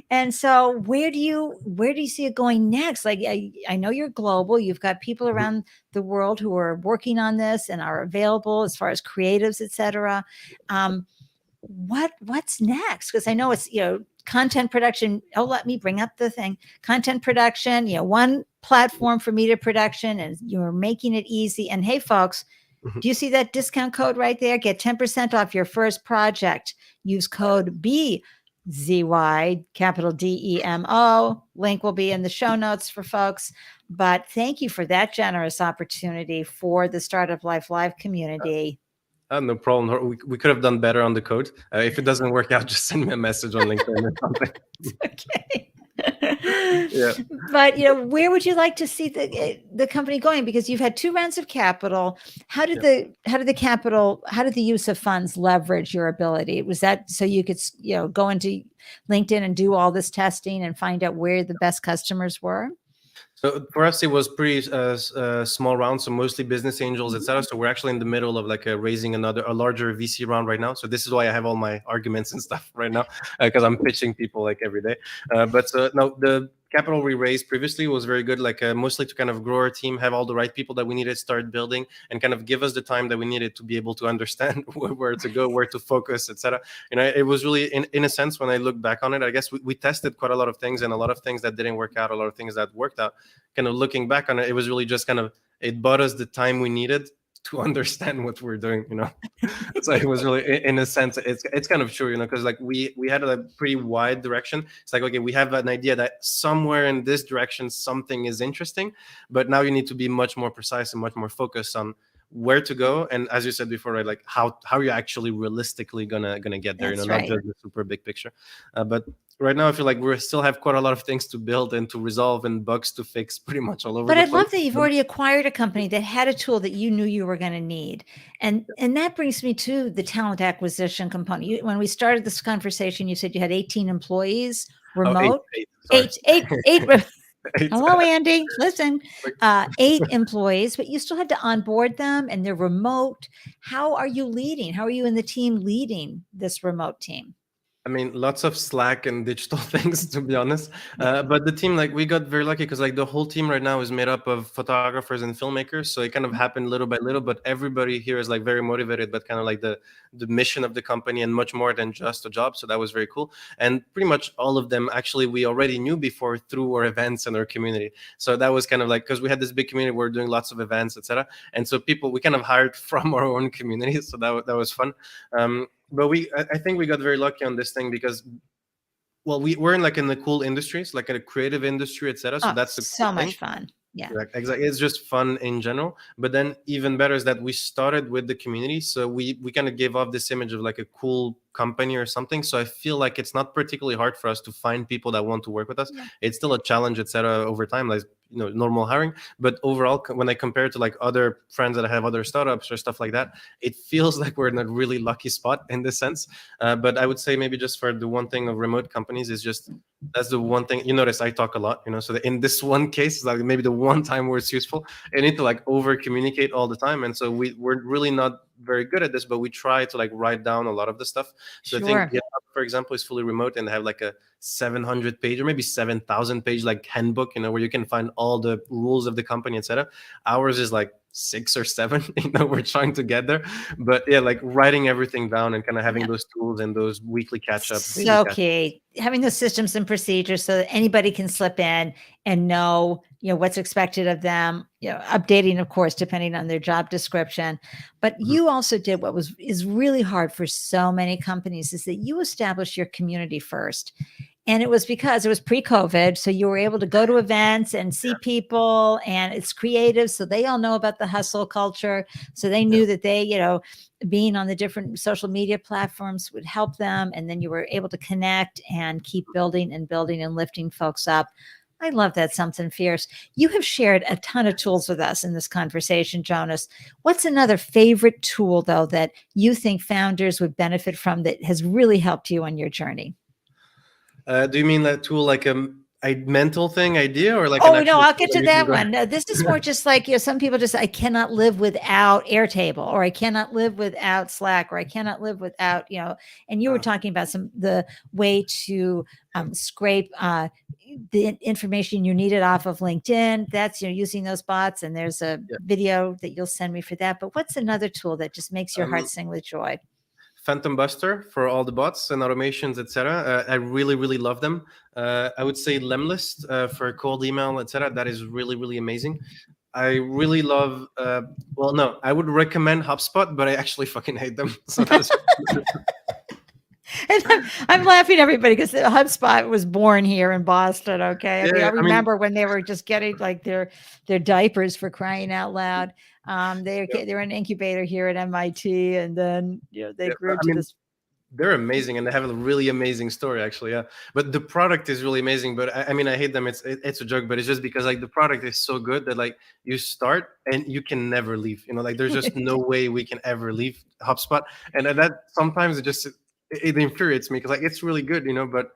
And so where do you see it going next? Like, I know you're global. You've got people around the world who are working on this and are available as far as creatives, et cetera. What's next? Because I know it's, content production. Oh, let me bring up the thing. Content production, one platform for media production, and you're making it easy. And hey, folks, do you see that discount code right there? Get 10% off your first project. Use code BZY, capital DEMO. Link will be in the show notes for folks. But thank you for that generous opportunity for the Startup Life Live community. No problem. We could have done better on the code. If it doesn't work out, just send me a message on LinkedIn or something. Okay. Yeah. But where would you like to see the company going? Because you've had 2 rounds of capital. How did the use of funds leverage your ability? Was that so you could go into LinkedIn and do all this testing and find out where the best customers were? So for us, it was pretty small round, so mostly business angels, etc. So we're actually in the middle of like raising a larger VC round right now. So this is why I have all my arguments and stuff right now, because I'm pitching people like every day. But no, the capital we raised previously was very good, like mostly to kind of grow our team, have all the right people that we needed to start building, and kind of give us the time that we needed to be able to understand where to go, where to focus, etc. It was really, in a sense, when I look back on it, I guess we tested quite a lot of things, and a lot of things that didn't work out, a lot of things that worked out. Kind of looking back on it, it was really just kind of, it bought us the time we needed to understand what we're doing, So it was really, in a sense, it's kind of true, because like we had a pretty wide direction. It's like, okay, we have an idea that somewhere in this direction something is interesting, but now you need to be much more precise and much more focused on where to go, and as you said before, right, like how you're actually realistically gonna get there. That's not right. just the super big picture. But right now I feel like we still have quite a lot of things to build and to resolve and bugs to fix pretty much all over But the I place. love that you've already acquired a company that had a tool that you knew you were going to need. And that brings me to the talent acquisition component. When we started this conversation, you said you had 18 employees remote. Eight. Hello, Andy. Listen, 8 employees, but you still had to onboard them and they're remote. How are you leading? How are you and the team leading this remote team? I mean, lots of Slack and digital things, to be honest. But the team, like, we got very lucky because, like, the whole team right now is made up of photographers and filmmakers. So it kind of happened little by little. But everybody here is like very motivated, but kind of like the mission of the company and much more than just a job. So that was very cool. And pretty much all of them, actually, we already knew before through our events and our community. So that was kind of like, because we had this big community, we're doing lots of events, etc. And so people, we kind of hired from our own community. So that was fun. But I think we got very lucky on this thing because, well, we're in like in the cool industries, like in a creative industry, etc. So that's the so cool much thing. fun. Yeah. Exactly. It's just fun in general. But then even better is that we started with the community. So we kind of gave off this image of like a cool company or something. So I feel like it's not particularly hard for us to find people that want to work with us. Yeah. It's still a challenge, etc. over time, like normal hiring. But overall, when I compare it to like other friends that have other startups or stuff like that, it feels like we're in a really lucky spot in this sense. But I would say maybe just for the one thing of remote companies is just that's the one thing you notice I talk a lot, so that in this one case, like maybe the one time where it's useful, I need to like over communicate all the time. And so we're really not very good at this, but we try to like write down a lot of the stuff. So I think Sure. GitHub, for example, is fully remote and they have like a 700 page or maybe 7,000 page like handbook, where you can find all the rules of the company, etc. Ours is like 6 or 7, we're trying to get there. But yeah, like writing everything down and kind of having those tools and those weekly catch up, daily So catch up. key, having those systems and procedures so that anybody can slip in and know, what's expected of them, updating, of course, depending on their job description. But you also did what is really hard for so many companies is that you established your community first. And it was because it was pre-COVID. So you were able to go to events and see people, and it's creative. So they all know about the hustle culture. So they knew that they, being on the different social media platforms would help them. And then you were able to connect and keep building and lifting folks up. I love that. Something fierce. You have shared a ton of tools with us in this conversation, Jonas. What's another favorite tool, though, that you think founders would benefit from that has really helped you on your journey? Do you mean that tool like a mental thing idea or like an Oh, no, actual I'll tool get that to you can that go? one. This is more just like, some people just, I cannot live without Airtable, or I cannot live without Slack, or I cannot live without, and you were talking about the way to scrape the information you needed off of LinkedIn. That's, using those bots. And there's a video that you'll send me for that. But what's another tool that just makes your heart sing with joy? Phantom Buster for all the bots and automations, etc. I really, really love them. I would say Lemlist for cold email, etc. That is really, really amazing. I really love. Well, no, I would recommend HubSpot, but I actually fucking hate them. So that's. And I'm laughing, everybody, because HubSpot was born here in Boston. Okay, I Yeah, remember when they were just getting like their diapers, for crying out loud. They're an incubator here at MIT, and then they grew to this. They're amazing and they have a really amazing story, actually. Yeah, but the product is really amazing. But I hate them. It's a joke, but it's just because like the product is so good that like you start and you can never leave. Like there's just no way we can ever leave HubSpot, and that sometimes it infuriates me because like it's really good, but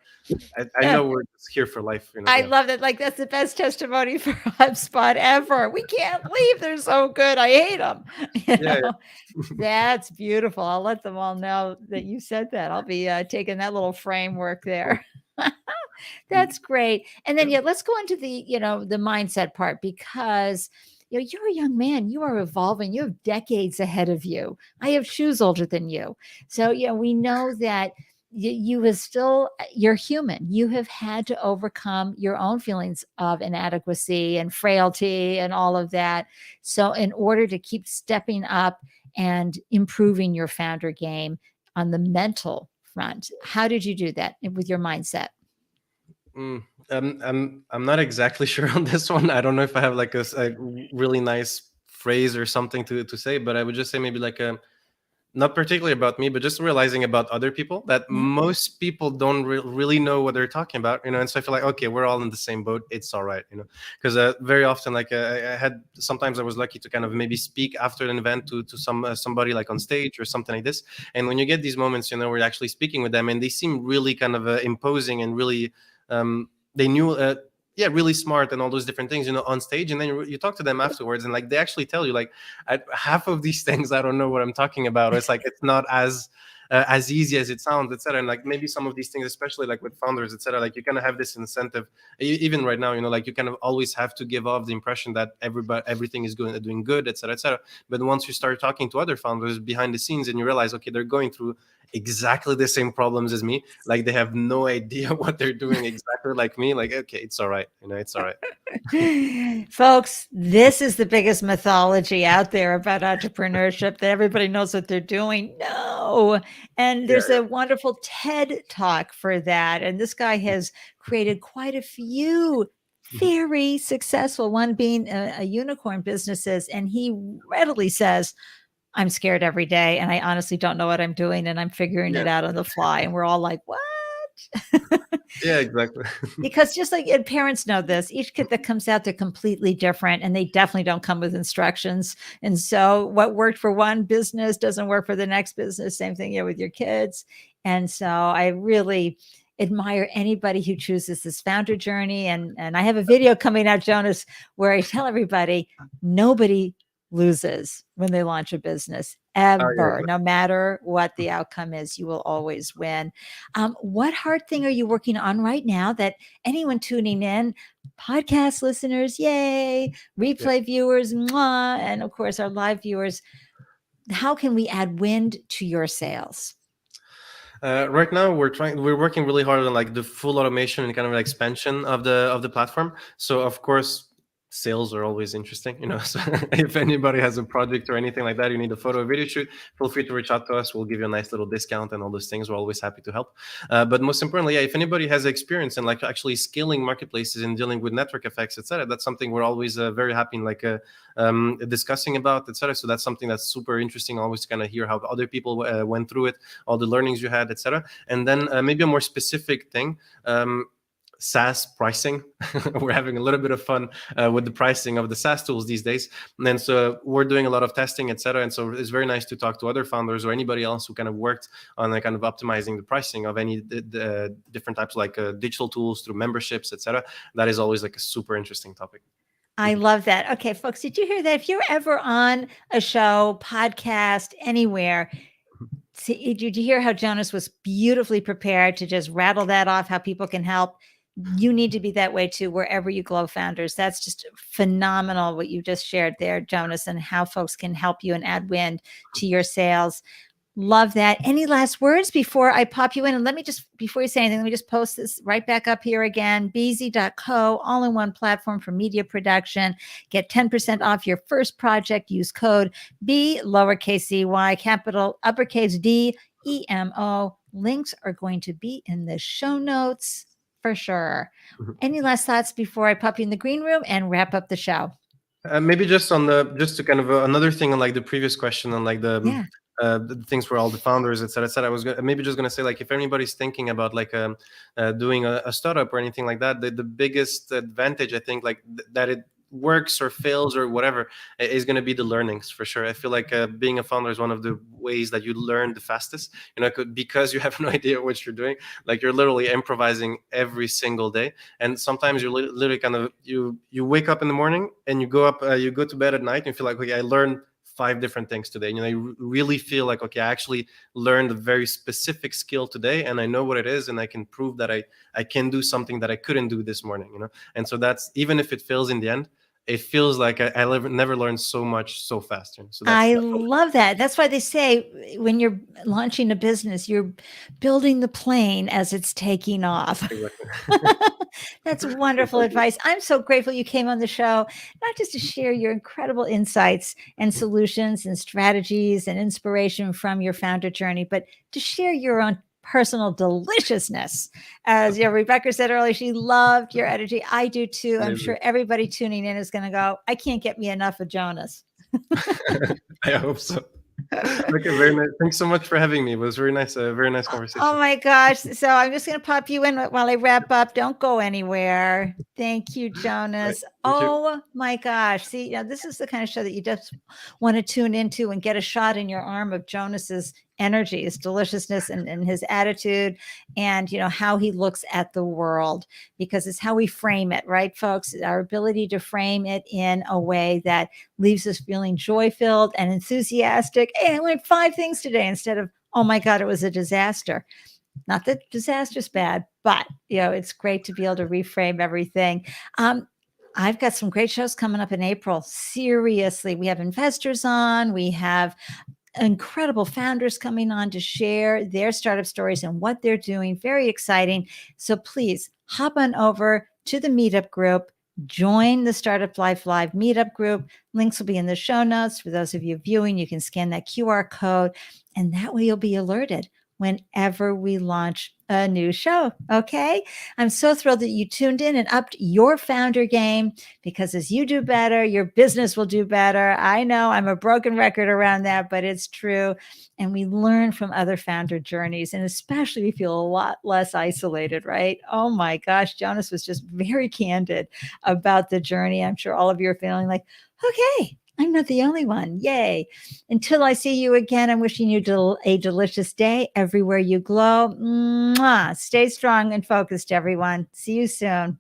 I know we're just here for life. I love that. Like that's the best testimony for HubSpot ever. We can't leave. They're so good. I hate them. That's beautiful. I'll let them all know that you said that. I'll be taking that little framework there. That's great. And then let's go into the the mindset part, because you're a young man. You are evolving. You have decades ahead of you. I have shoes older than you. So we know that you're human. You have had to overcome your own feelings of inadequacy and frailty and all of that. So in order to keep stepping up and improving your founder game on the mental front, how did you do that with your mindset? I'm not exactly sure on this one. I don't know if I have like a really nice phrase or something to say, but I would just say maybe like not particularly about me, but just realizing about other people that most people don't really know what they're talking about, and so I feel like, okay, we're all in the same boat. It's all right, because very often, like I had, sometimes I was lucky to kind of maybe speak after an event to somebody like on stage or something like this. And when you get these moments, where you're actually speaking with them and they seem really kind of imposing and really, they knew, really smart and all those different things, on stage, and then you talk to them afterwards, and like they actually tell you like half of these things I don't know what I'm talking about. It's like it's not as easy as it sounds, etc. And like maybe some of these things, especially like with founders, etc., like you kind of have this incentive, even right now, like you kind of always have to give off the impression that everything is doing good, etc., etc. But once you start talking to other founders behind the scenes and you realize, okay, they're going through exactly the same problems as me, like they have no idea what they're doing exactly like me, like, okay, it's all right, it's all right. Folks, this is the biggest mythology out there about entrepreneurship, that everybody knows what they're doing. No. And there's a wonderful TED talk for that, and this guy has created quite a few very successful, one being a unicorn businesses. And he readily says, I'm scared every day. And I honestly don't know what I'm doing. And I'm figuring it out on the fly. And we're all like, what? Yeah, exactly. Because just like and parents know this, each kid that comes out, they're completely different and they definitely don't come with instructions. And so what worked for one business doesn't work for the next business. Same thing here with your kids. And so I really admire anybody who chooses this founder journey. And I have a video coming out, Jonas, where I tell everybody nobody loses when they launch a business ever, no matter what the outcome is, you will always win. What hard thing are you working on right now that anyone tuning in, podcast listeners, yay, replay viewers, mwah, and of course our live viewers, how can we add wind to your sales? Right now we're working really hard on like the full automation and kind of expansion of the platform. So of course sales are always interesting, so if anybody has a project or anything like that, you need a photo or video shoot, feel free to reach out to us. We'll give you a nice little discount and all those things. We're always happy to help. But most importantly, if anybody has experience in like actually scaling marketplaces and dealing with network effects, etc., that's something we're always very happy in discussing about, etc. So that's something that's super interesting, always to kind of hear how other people went through it, all the learnings you had, etc. And then maybe a more specific thing, SaaS pricing. We're having a little bit of fun with the pricing of the SaaS tools these days. And so we're doing a lot of testing, etc. And so it's very nice to talk to other founders or anybody else who kind of worked on kind of optimizing the pricing of any different types like digital tools through memberships, etc. That is always like a super interesting topic. I love that. Okay, folks, did you hear that? If you're ever on a show, podcast, anywhere, did you hear how Jonas was beautifully prepared to just rattle that off, how people can help? You need to be that way too, wherever you grow founders. That's just phenomenal what you just shared there, Jonas, and how folks can help you and add wind to your sales. Love that. Any last words before I pop you in? And before you say anything, let me just post this right back up here again. Beazy.co, all-in-one platform for media production. Get 10% off your first project. Use code B, lowercase cy, capital uppercase D, EMO. Links are going to be in the show notes for sure. Any last thoughts before I pop you in the green room and wrap up the show? Maybe just to kind of another thing on like the previous question on like the things for all the founders, et cetera, et cetera. I was maybe just going to say, like, if anybody's thinking about like doing a startup or anything like that, the biggest advantage, I think, like that it works or fails or whatever is going to be the learnings, for sure. I feel like being a founder is one of the ways that you learn the fastest, because you have no idea what you're doing. Like, you're literally improvising every single day, and sometimes you're literally kind of you wake up in the morning and you go to bed at night and you feel like, okay, I learned 5 different things today. You really feel like, okay, I actually learned a very specific skill today, and I know what it is, and I can prove that I can do something that I couldn't do this morning. And so that's, even if it fails in the end, it feels like I never learned so much so fast. So I love that. That's why they say when you're launching a business, you're building the plane as it's taking off. Exactly. That's wonderful advice. I'm so grateful you came on the show, not just to share your incredible insights and solutions and strategies and inspiration from your founder journey, but to share your own personal deliciousness. As Rebecca said earlier, she loved your energy. I do too. I'm sure everybody tuning in is going to go, I can't get me enough of Jonas. I hope so. Okay, very nice. Thanks so much for having me. It was very nice conversation. Oh my gosh. So I'm just going to pop you in while I wrap up. Don't go anywhere. Thank you, Jonas. Thank you. My gosh. See, this is the kind of show that you just want to tune into and get a shot in your arm of Jonas's energy, his deliciousness, and his attitude, and how he looks at the world, because it's how we frame it, right, folks? Our ability to frame it in a way that leaves us feeling joy-filled and enthusiastic. Hey, I learned 5 things today, instead of, oh my God, it was a disaster. Not that disaster's bad, but it's great to be able to reframe everything. I've got some great shows coming up in April. Seriously, we have investors on, we have incredible founders coming on to share their startup stories and what they're doing. Very exciting. So please hop on over to the meetup group, join the Startup Life Live meetup group. Links will be in the show notes. For those of you viewing, you can scan that QR code, and that way you'll be alerted whenever we launch a new show. Okay. I'm so thrilled that you tuned in and upped your founder game, because as you do better, your business will do better. I know I'm a broken record around that, but it's true. And we learn from other founder journeys, and especially we feel a lot less isolated, right? Oh my gosh, Jonas was just very candid about the journey. I'm sure all of you are feeling like, okay, I'm not the only one. Yay. Until I see you again, I'm wishing you a delicious day everywhere you glow. Mwah. Stay strong and focused, everyone. See you soon.